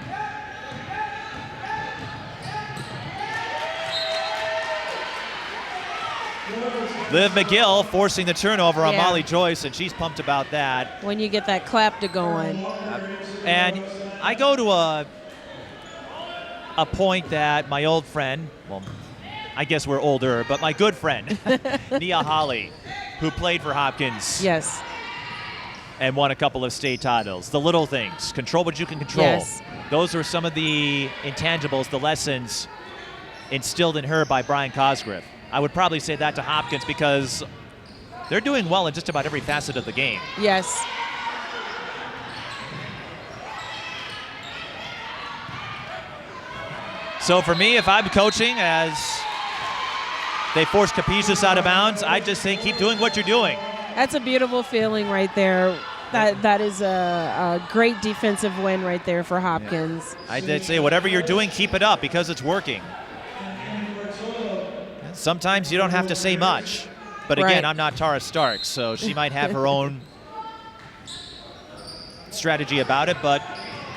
Liv McGill forcing the turnover on Molly Joyce, and she's pumped about that. When you get that clap to going. And I go to a point that my old friend, well, I guess we're older, but my good friend, Nia Holly, who played for Hopkins. Yes. And won a couple of state titles. The little things. Control what you can control. Yes. Those are some of the intangibles, the lessons instilled in her by Brian Cosgriff. I would probably say that to Hopkins because they're doing well in just about every facet of the game. Yes. So for me, if I'm coaching as they force Capizas out of bounds, I just think keep doing what you're doing. That's a beautiful feeling right there. That is a great defensive win right there for Hopkins. I did say whatever you're doing, keep it up because it's working. Sometimes you don't have to say much. But again, I'm not Tara Starks, so she might have her own strategy about it, but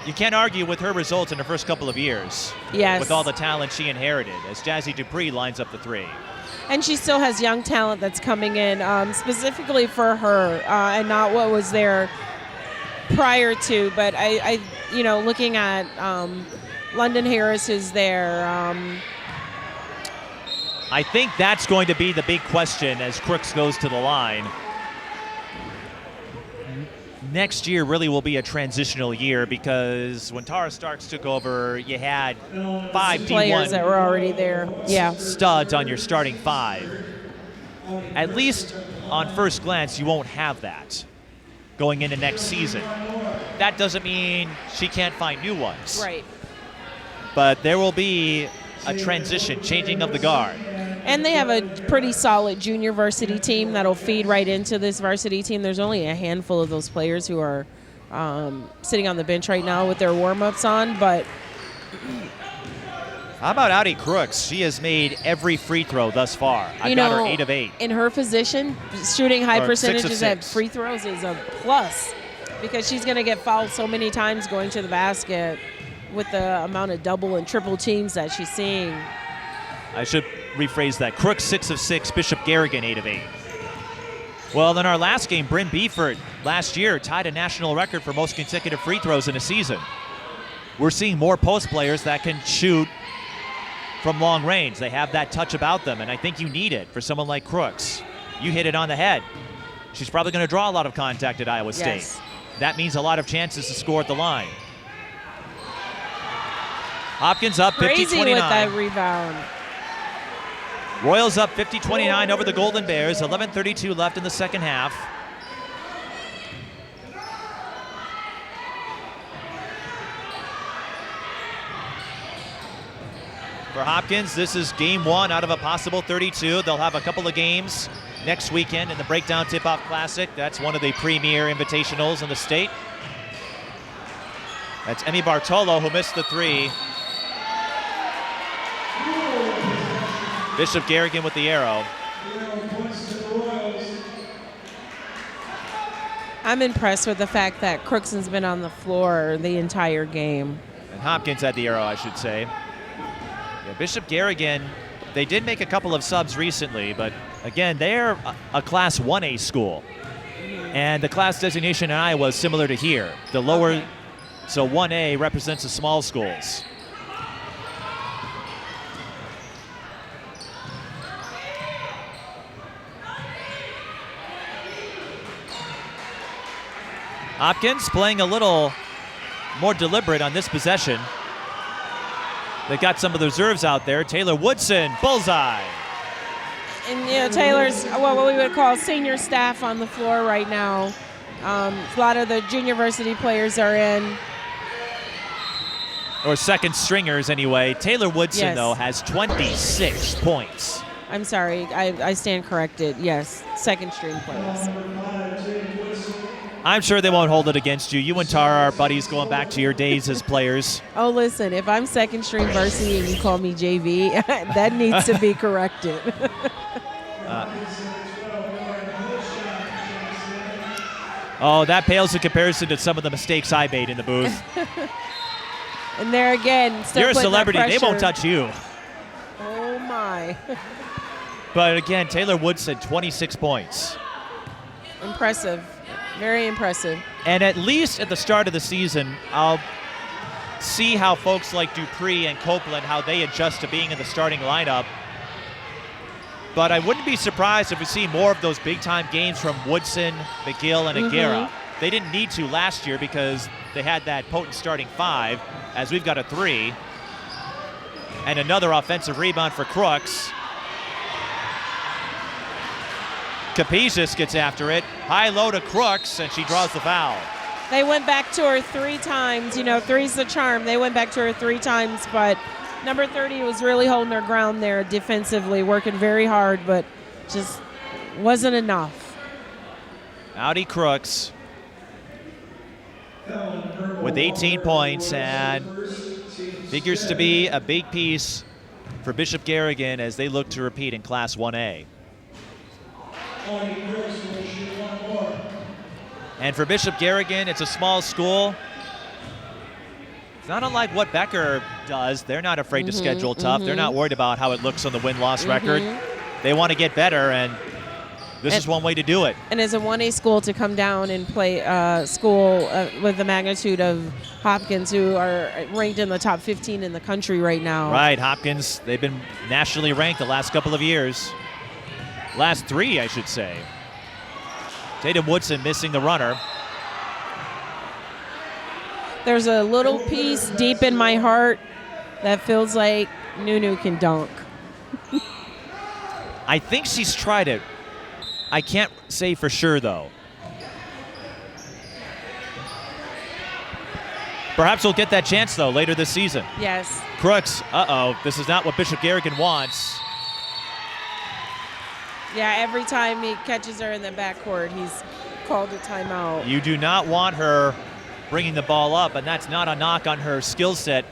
you can't argue with her results in the first couple of years. Yes. With all the talent she inherited as Jazzy Dupree lines up the three. And she still has young talent that's coming in specifically for her and not what was there prior to. But I looking at London Harris is there. I think that's going to be the big question as Crooks goes to the line. Next year really will be a transitional year because when Tara Starks took over, you had 5 players D1 that were already there. Yeah. studs on your starting 5. At least on first glance, you won't have that going into next season. That doesn't mean she can't find new ones. Right. But there will be a transition, changing of the guard. And they have a pretty solid junior varsity team that'll feed right into this varsity team. There's only a handful of those players who are sitting on the bench right now with their warm-ups on, but... How about Audi Crooks? She has made every free throw thus far. I've got her 8 of 8. In her position, shooting high percentages at 6. free throws is a plus because she's going to get fouled so many times going to the basket with the amount of double and triple teams that she's seeing. I should rephrase that. Crooks 6 of 6, Bishop Garrigan 8 of 8. Well, in our last game, Bryn Beeford last year tied a national record for most consecutive free throws in a season. We're seeing more post players that can shoot from long range. They have that touch about them, and I think you need it for someone like Crooks. You hit it on the head. She's probably going to draw a lot of contact at Iowa State. Yes. That means a lot of chances to score at the line. Hopkins up 50-29. Crazy with that rebound. Royals up 50-29 over the Golden Bears. 11:32 left in the second half. For Hopkins, this is game 1 out of a possible 32. They'll have a couple of games next weekend in the Breakdown Tip-Off Classic. That's one of the premier invitationals in the state. That's Emmy Bartolo, who missed the 3. Bishop Garrigan with the arrow. I'm impressed with the fact that Crookson's been on the floor the entire game. And Hopkins had the arrow, I should say. Yeah, Bishop Garrigan, they did make a couple of subs recently, but again, they're a Class 1A school. And the class designation in Iowa is similar to here. The lower, so 1A represents the small schools. Hopkins playing a little more deliberate on this possession. They got some of the reserves out there. Taylor Woodson, bullseye. And, you know, Taylor's what we would call senior staff on the floor right now. A lot of the junior varsity players are in. Or second stringers, anyway. Taylor Woodson, Yes. though, has 26 points. I'm sorry, I stand corrected. Yes, second string players. I'm sure they won't hold it against you. You and Tara are buddies going back to your days as players. Oh, listen, if I'm second string varsity and you call me JV, that needs to be corrected. Oh, that pales in comparison to some of the mistakes I made in the booth. And there again, still You're a putting that celebrity. They won't pressure. touch you. Oh, my. But again, Taylor Woodson, 26 points. Impressive. Very impressive. And at least at the start of the season, I'll see how folks like Dupree and Copeland, how they adjust to being in the starting lineup. But I wouldn't be surprised if we see more of those big-time games from Woodson, McGill, and Agara. They didn't need to last year because they had that potent starting 5, as we've got a 3. And another offensive rebound for Crooks. Capizas gets after it. High-low to Crooks, and she draws the foul. They went back to her 3 times. You know, 3's the charm. They went back to her 3 times, but number 30 was really holding her ground there defensively, working very hard, but just wasn't enough. Audi Crooks with 18 points and figures to be a big piece for Bishop Garrigan as they look to repeat in Class 1A. And for Bishop Garrigan, it's a small school. It's not unlike what Becker does. They're not afraid to schedule tough. They're not worried about how it looks on the win-loss record. They want to get better, and this is one way to do it. And as a 1A school to come down and play school with the magnitude of Hopkins, who are ranked in the top 15 in the country right now. Right, Hopkins, they've been nationally ranked the last couple of years. Last 3, I should say. Tatum Woodson missing the runner. There's a little piece deep in my heart that feels like Nunu can dunk. I think she's tried it. I can't say for sure, though. Perhaps we'll get that chance, though, later this season. Yes. Crooks, this is not what Bishop Garrigan wants. Yeah, every time he catches her in the backcourt, he's called a timeout. You do not want her bringing the ball up, and that's not a knock on her skill set.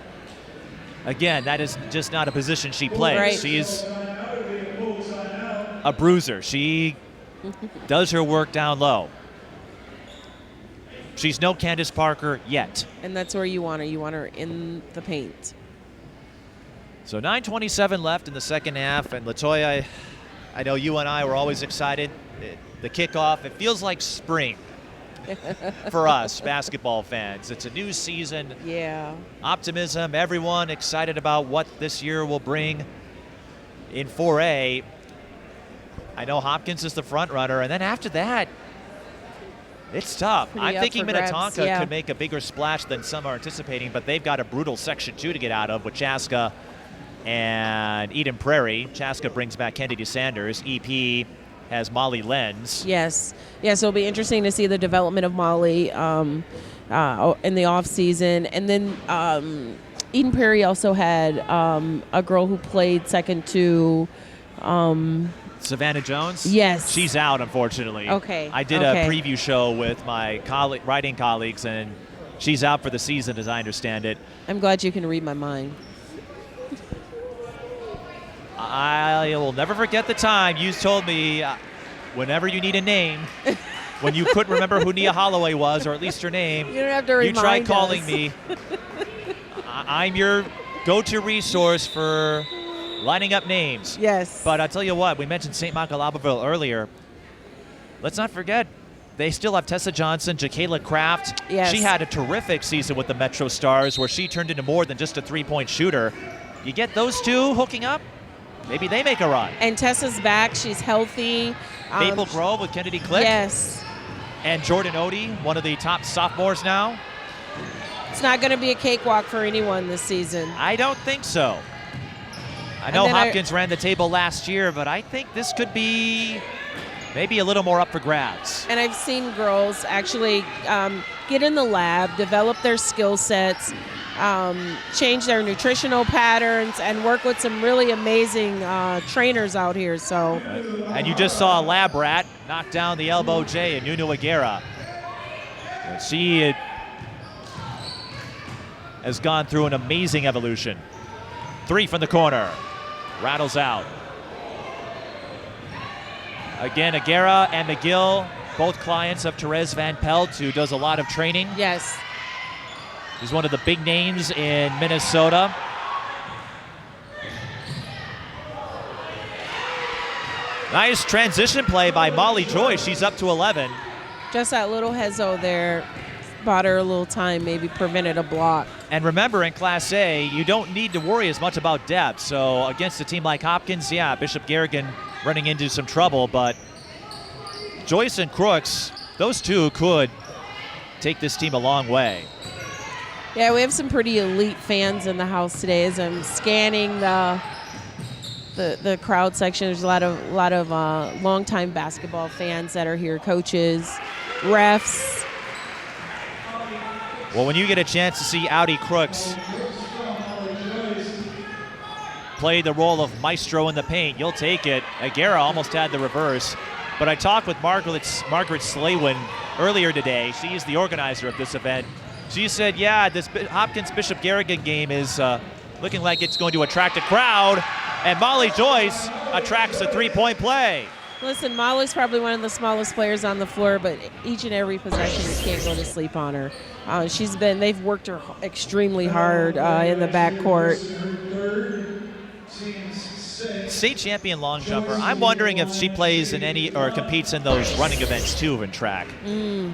Again, that is just not a position she plays. Right. She's a bruiser. She does her work down low. She's no Candace Parker yet. And that's where you want her. You want her in the paint. So 9:27 left in the second half, and LaToya, I know you and I were always excited. The kickoff, it feels like spring for us basketball fans. It's a new season. Yeah. Optimism, everyone excited about what this year will bring in 4A. I know Hopkins is the front runner, and then after that, it's tough. Pretty I'm up thinking for grabs, Minnetonka yeah. could make a bigger splash than some are anticipating, but they've got a brutal Section 2 to get out of with Chaska and Eden Prairie. Chaska brings back Kennedy Sanders. EP has Molly Lenz. Yes. Yes, it'll be interesting to see the development of Molly in the off season. And then Eden Prairie also had a girl who played second to Savannah Jones? Yes. She's out, unfortunately. Okay. I did a preview show with my writing colleagues, and she's out for the season, as I understand it. I'm glad you can read my mind. I will never forget the time you told me whenever you need a name, when you couldn't remember who Nia Holloway was, or at least her name, You don't have to remind you tried calling us. me. I'm your go-to resource for lining up names. Yes. But I'll tell you what, we mentioned St. Michael Albertville earlier. Let's not forget, they still have Tessa Johnson, Jakayla Kraft. Yes. She had a terrific season with the Metro Stars where she turned into more than just a three-point shooter. You get those two hooking up, maybe they make a run. And Tessa's back. She's healthy. Maple Grove with Kennedy Click. Yes. And Jordan Odie, one of the top sophomores now. It's not going to be a cakewalk for anyone this season. I don't think so. I know Hopkins ran the table last year, but I think this could be maybe a little more up for grabs. And I've seen girls actually get in the lab, develop their skill sets, change their nutritional patterns, and work with some really amazing trainers out here. So, and you just saw a lab rat knock down the elbow J in Nunu Agara. And she has gone through an amazing evolution. Three from the corner. Rattles out. Again, Agara and McGill, both clients of Therese Van Pelt, who does a lot of training. yes. He's one of the big names in Minnesota. Nice transition play by Molly Joyce. She's up to 11. Just that little hezzo there bought her a little time, maybe prevented a block. And remember, in Class A, you don't need to worry as much about depth. So against a team like Hopkins, yeah, Bishop Garrigan running into some trouble, but Joyce and Crooks, those two could take this team a long way. Yeah, we have some pretty elite fans in the house today. As I'm scanning the crowd section, there's a lot of longtime basketball fans that are here, coaches, refs. Well, when you get a chance to see Audi Crooks play the role of maestro in the paint, you'll take it. Agara almost had the reverse, but I talked with Margaret Slaywin earlier today. She is the organizer of this event. She said, yeah, this Hopkins Bishop Garrigan game is looking like it's going to attract a crowd, and Molly Joyce attracts a three-point play. Listen, Molly's probably one of the smallest players on the floor, but each and every possession you can't go to sleep on her. They've worked her extremely hard in the backcourt. State champion long jumper. I'm wondering if she plays in any or competes in those running events too in track. I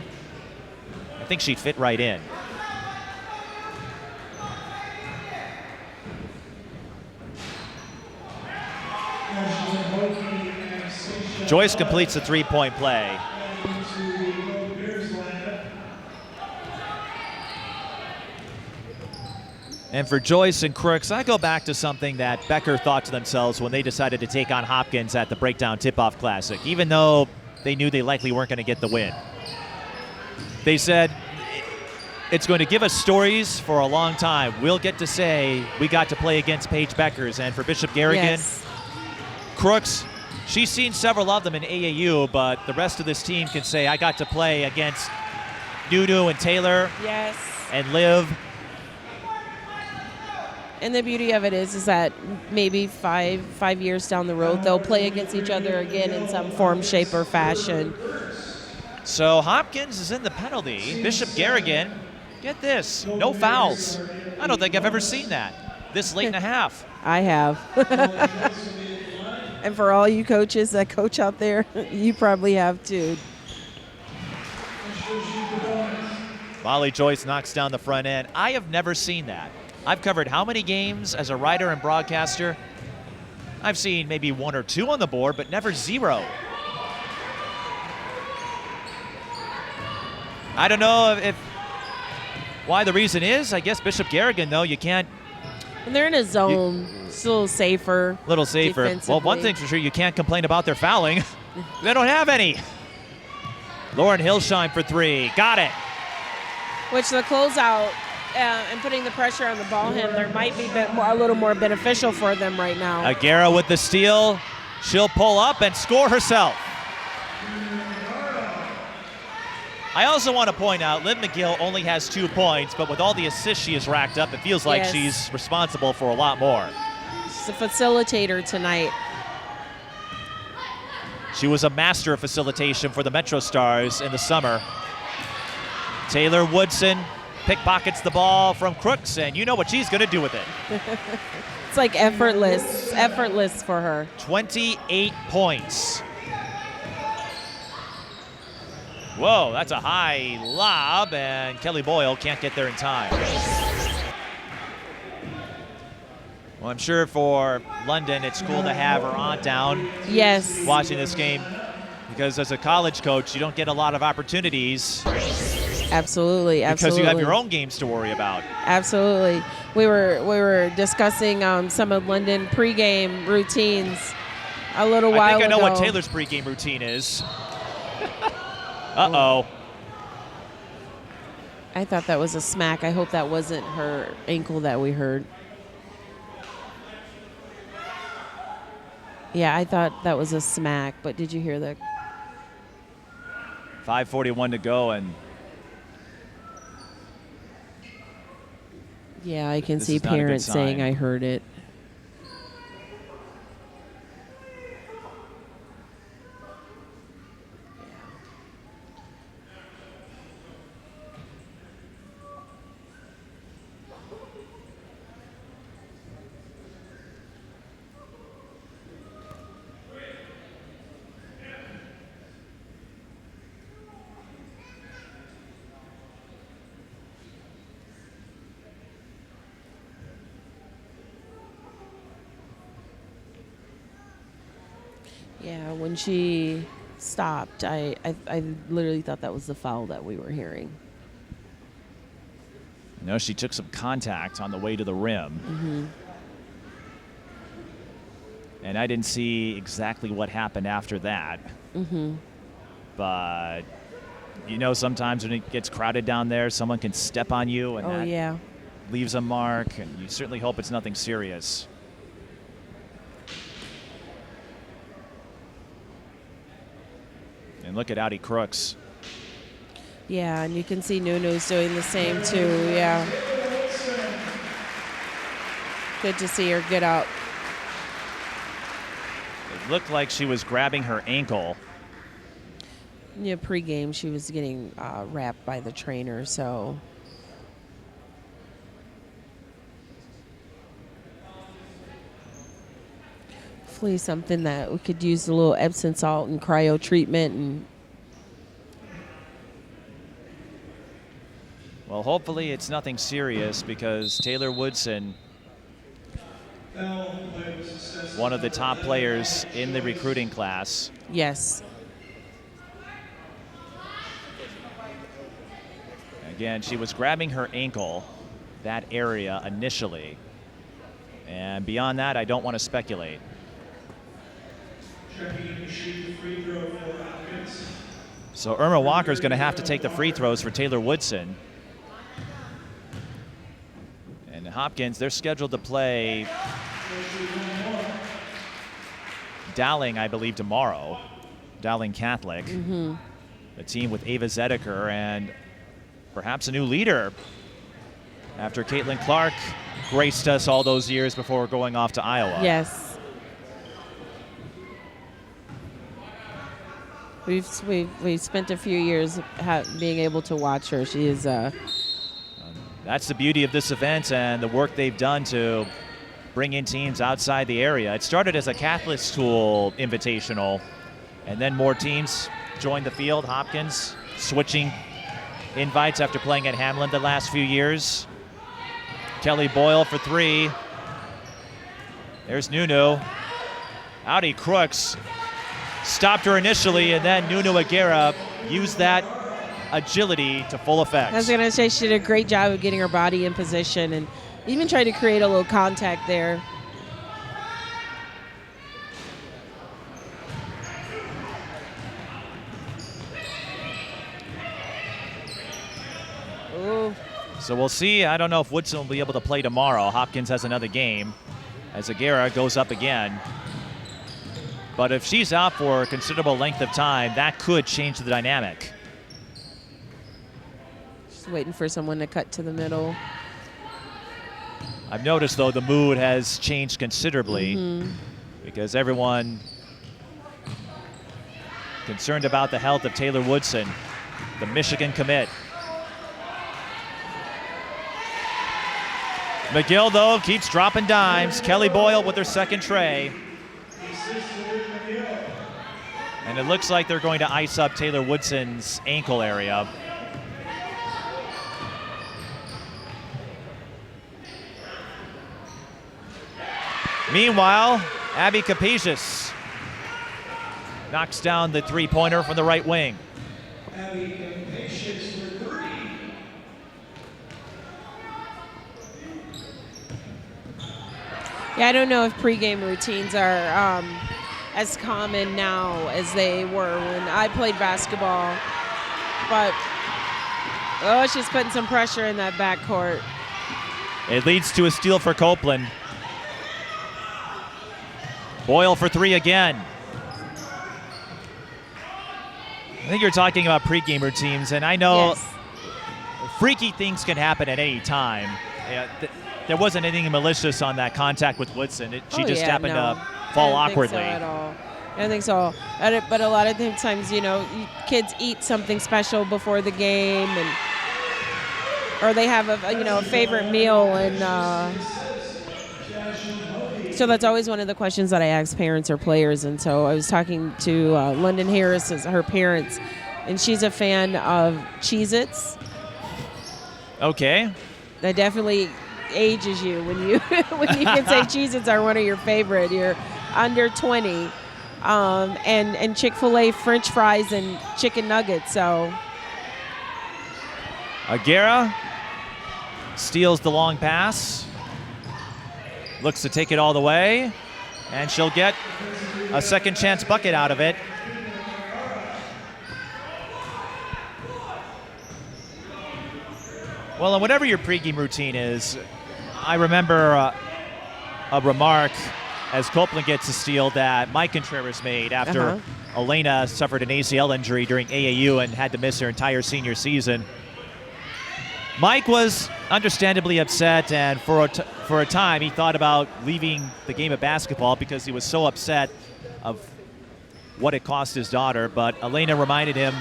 think she'd fit right in. Joyce completes the three-point play. And for Joyce and Crooks, I go back to something that Becker thought to themselves when they decided to take on Hopkins at the Breakdown Tip-Off Classic, even though they knew they likely weren't going to get the win. They said, it's going to give us stories for a long time. We'll get to say we got to play against Paige Beckers. And for Bishop Garrigan, Yes. Crooks, she's seen several of them in AAU, but the rest of this team can say, I got to play against Nunu and Taylor Yes. and Liv. And the beauty of it is that maybe five years down the road, they'll play against each other again in some form, shape, or fashion. So Hopkins is in the penalty. Bishop Garrigan, get this, no fouls. I don't think I've ever seen that this late in a half. I have. And for all you coaches that coach out there, you probably have too. Molly Joyce knocks down the front end. I have never seen that. I've covered how many games as a writer and broadcaster? I've seen maybe one or two on the board, but never zero. I don't know if why the reason is. I guess Bishop Garrigan, though, you can't. And they're in a zone. It's a little safer. Little safer. Well, one thing's for sure, you can't complain about their fouling. They don't have any. Lauren Hillsheim for three. Got it. Which the closeout and putting the pressure on the ball handler might be a little more beneficial for them right now. Agara with the steal. She'll pull up and score herself. I also want to point out, Liv McGill only has 2 points, but with all the assists she has racked up, it feels like she's responsible for a lot more. She's a facilitator tonight. She was a master of facilitation for the Metro Stars in the summer. Taylor Woodson pickpockets the ball from Crooks, and you know what she's going to do with it. It's like effortless for her. 28 points. Whoa, that's a high lob, and Kelly Boyle can't get there in time. Well, I'm sure for London, it's cool to have her aunt down watching this game, because as a college coach, you don't get a lot of opportunities. Absolutely. Because you have your own games to worry about. Absolutely. We were discussing some of London pregame routines a little while ago. I think I know what Taylor's pregame routine is. Uh-oh. I thought that was a smack. I hope that wasn't her ankle that we heard. Yeah, I thought that was a smack, but did you hear that? 5:41 to go, and yeah, I can see parents saying I heard it. Yeah, when she stopped, I literally thought that was the foul that we were hearing. No, she took some contact on the way to the rim. Mm-hmm. And I didn't see exactly what happened after that. Mm-hmm. But, you know, sometimes when it gets crowded down there, someone can step on you, and that leaves a mark, and you certainly hope it's nothing serious. And look at Audi Crooks. Yeah, and you can see Nunu's doing the same too, yeah. Good to see her get up. It looked like she was grabbing her ankle. Yeah, pregame she was getting wrapped by the trainer, so. Hopefully something that we could use a little Epsom salt and cryo treatment. And well, hopefully it's nothing serious, because Taylor Woodson, one of the top players in the recruiting class. Yes. Again, she was grabbing her ankle, that area initially. And beyond that, I don't want to speculate. So Irma Walker is going to have to take the free throws for Taylor Woodson. And Hopkins, they're scheduled to play Dowling, I believe, tomorrow. Dowling Catholic. Mm-hmm. The team with Ava Zedeker and perhaps a new leader after Caitlin Clark graced us all those years before going off to Iowa. Yes. We've spent a few years being able to watch her. She is that's the beauty of this event and the work they've done to bring in teams outside the area. It started as a Catholic school invitational, and then more teams joined the field. Hopkins switching invites after playing at Hamlin the last few years. Kelly Boyle for three. There's Nunu. Audi Crooks stopped her initially, and then Nunu Agara used that agility to full effect. I was going to say she did a great job of getting her body in position and even tried to create a little contact there. Ooh. So we'll see. I don't know if Woodson will be able to play tomorrow. Hopkins has another game as Agara goes up again. But if she's out for a considerable length of time, that could change the dynamic. Just waiting for someone to cut to the middle. I've noticed, though, the mood has changed considerably because everyone concerned about the health of Taylor Woodson, the Michigan commit. McGill, though, keeps dropping dimes. Kelly Boyle with her second tray. And it looks like they're going to ice up Taylor Woodson's ankle area. Meanwhile, Abby Capacious knocks down the three-pointer from the right wing. Abby Capacious for 3. Yeah, I don't know if pregame routines are as common now as they were when I played basketball. But, oh, she's putting some pressure in that backcourt. It leads to a steal for Copeland. Boyle for 3 again. I think you're talking about pregame routines, and I know freaky things can happen at any time. There wasn't anything malicious on that contact with Woodson. She just happened to fall awkwardly. I don't think so at all. I don't think so. But a lot of times, you know, kids eat something special before the game, or they have a favorite meal, and so that's always one of the questions that I ask parents or players. And so I was talking to London Harris, her parents, and she's a fan of Cheez-Its. Okay. That definitely ages you when you when you can say Cheez-Its are one of your favorite. You're under 20. And Chick-fil-A French fries and chicken nuggets. So Agara steals the long pass. Looks to take it all the way, and she'll get a second chance bucket out of it. Well, and whatever your pregame routine is, I remember a remark as Copeland gets a steal that Mike Contreras made after Elena suffered an ACL injury during AAU and had to miss her entire senior season. Mike was understandably upset, and for a time he thought about leaving the game of basketball because he was so upset of what it cost his daughter. But Elena reminded him,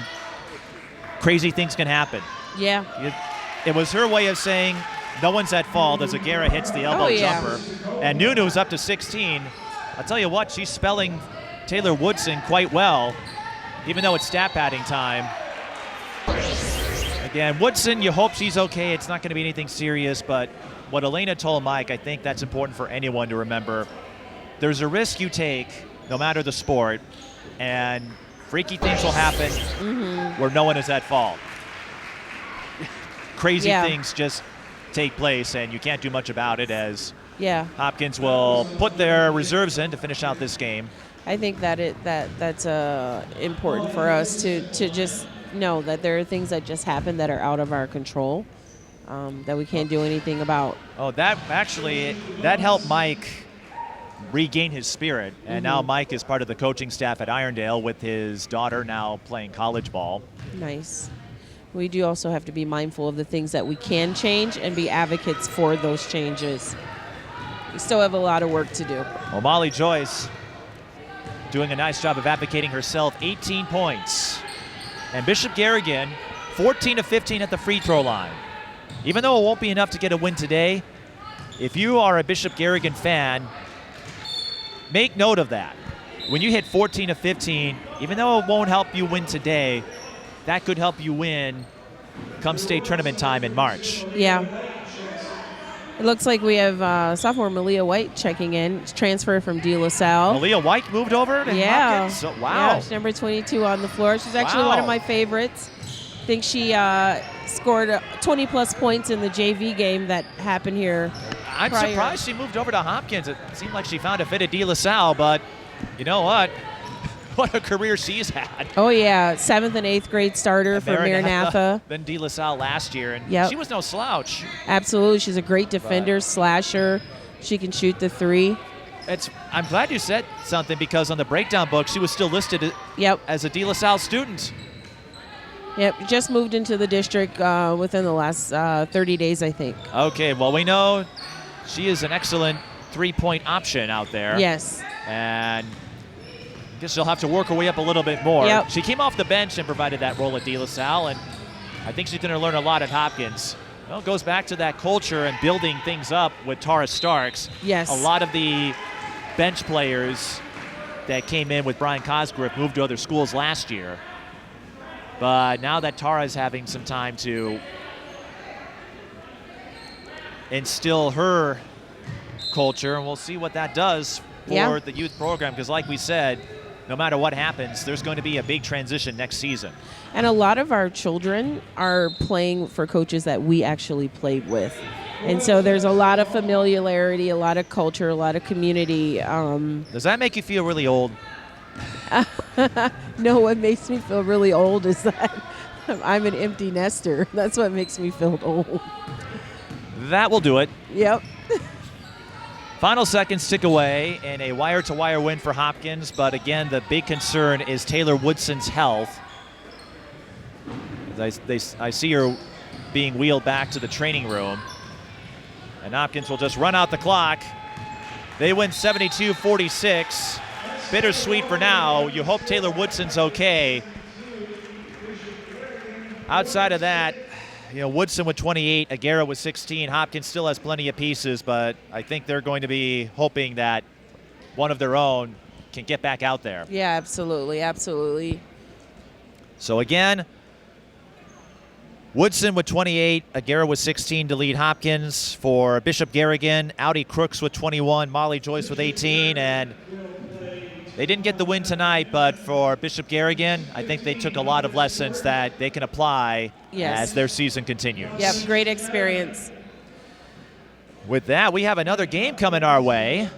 crazy things can happen. Yeah. It was her way of saying no one's at fault as Agara hits the elbow jumper. And Nunu's up to 16. I'll tell you what, she's spelling Taylor Woodson quite well, even though it's stat padding time. Again, Woodson, you hope she's okay. It's not going to be anything serious, but what Elena told Mike, I think that's important for anyone to remember. There's a risk you take, no matter the sport, and freaky things will happen where no one is at fault. Crazy things just take place, and you can't do much about it as Hopkins will put their reserves in to finish out this game. I think that's important for us to just know that there are things that just happen that are out of our control, that we can't do anything about. Oh, that helped Mike regain his spirit, and now Mike is part of the coaching staff at Irondale with his daughter now playing college ball. Nice. We do also have to be mindful of the things that we can change and be advocates for those changes. We still have a lot of work to do. Well, Molly Joyce doing a nice job of advocating herself, 18 points. And Bishop Garrigan, 14 of 15 at the free throw line. Even though it won't be enough to get a win today, if you are a Bishop Garrigan fan, make note of that. When you hit 14 of 15, even though it won't help you win today, that could help you win come state tournament time in March. Yeah. It looks like we have sophomore Malia White checking in, transfer from De La Salle. Malia White moved over to Hopkins? So, wow. Yeah, she's number 22 on the floor. She's actually one of my favorites. I think she scored 20-plus points in the JV game that happened here. I'm surprised she moved over to Hopkins. It seemed like she found a fit at De La Salle, but you know what? what a career she's had. Oh, yeah. 7th and 8th grade starter for Maranatha. Then De La Salle last year, and Yep. she was no slouch. Absolutely. She's a great defender, slasher. She can shoot the 3. I'm glad you said something, because on the breakdown book, she was still listed Yep. as a De La Salle student. Yep. Just moved into the district within the last 30 days, I think. Okay, well, we know she is an excellent three-point option out there. Yes. And I guess she'll have to work her way up a little bit more. Yep. She came off the bench and provided that role at De La Salle, and I think she's going to learn a lot at Hopkins. Well, it goes back to that culture and building things up with Tara Starks. Yes. A lot of the bench players that came in with Brian Cosgriff moved to other schools last year. But now that Tara's having some time to instill her culture, and we'll see what that does for the youth program, because like we said, no matter what happens, there's going to be a big transition next season. And a lot of our children are playing for coaches that we actually played with. And so there's a lot of familiarity, a lot of culture, a lot of community. Does that make you feel really old? No, what makes me feel really old is that I'm an empty nester. That's what makes me feel old. That will do it. Yep. Final seconds tick away in a wire-to-wire win for Hopkins, but again, the big concern is Taylor Woodson's health. I see her being wheeled back to the training room, and Hopkins will just run out the clock. They win 72-46. Bittersweet for now. You hope Taylor Woodson's okay. Outside of that, Woodson with 28, Agara with 16. Hopkins still has plenty of pieces, but I think they're going to be hoping that one of their own can get back out there. Yeah, absolutely, absolutely. So again, Woodson with 28, Agara with 16 to lead Hopkins. For Bishop Garrigan, Audi Crooks with 21, Molly Joyce with 18, and they didn't get the win tonight, but for Bishop Garrigan, I think they took a lot of lessons that they can apply as their season continues. Yep, great experience. With that, we have another game coming our way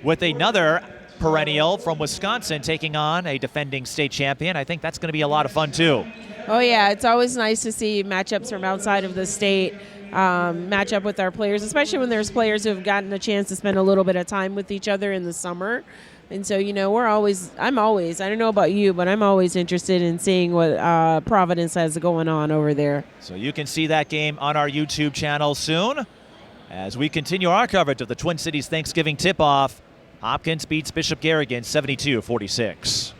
with another perennial from Wisconsin taking on a defending state champion. I think that's going to be a lot of fun, too. Oh, yeah, it's always nice to see matchups from outside of the state match up with our players, especially when there's players who have gotten a chance to spend a little bit of time with each other in the summer. And so, I'm always, I don't know about you, but I'm always interested in seeing what Providence has going on over there. So you can see that game on our YouTube channel soon. As we continue our coverage of the Twin Cities Thanksgiving tip-off, Hopkins beats Bishop Garrigan 72-46.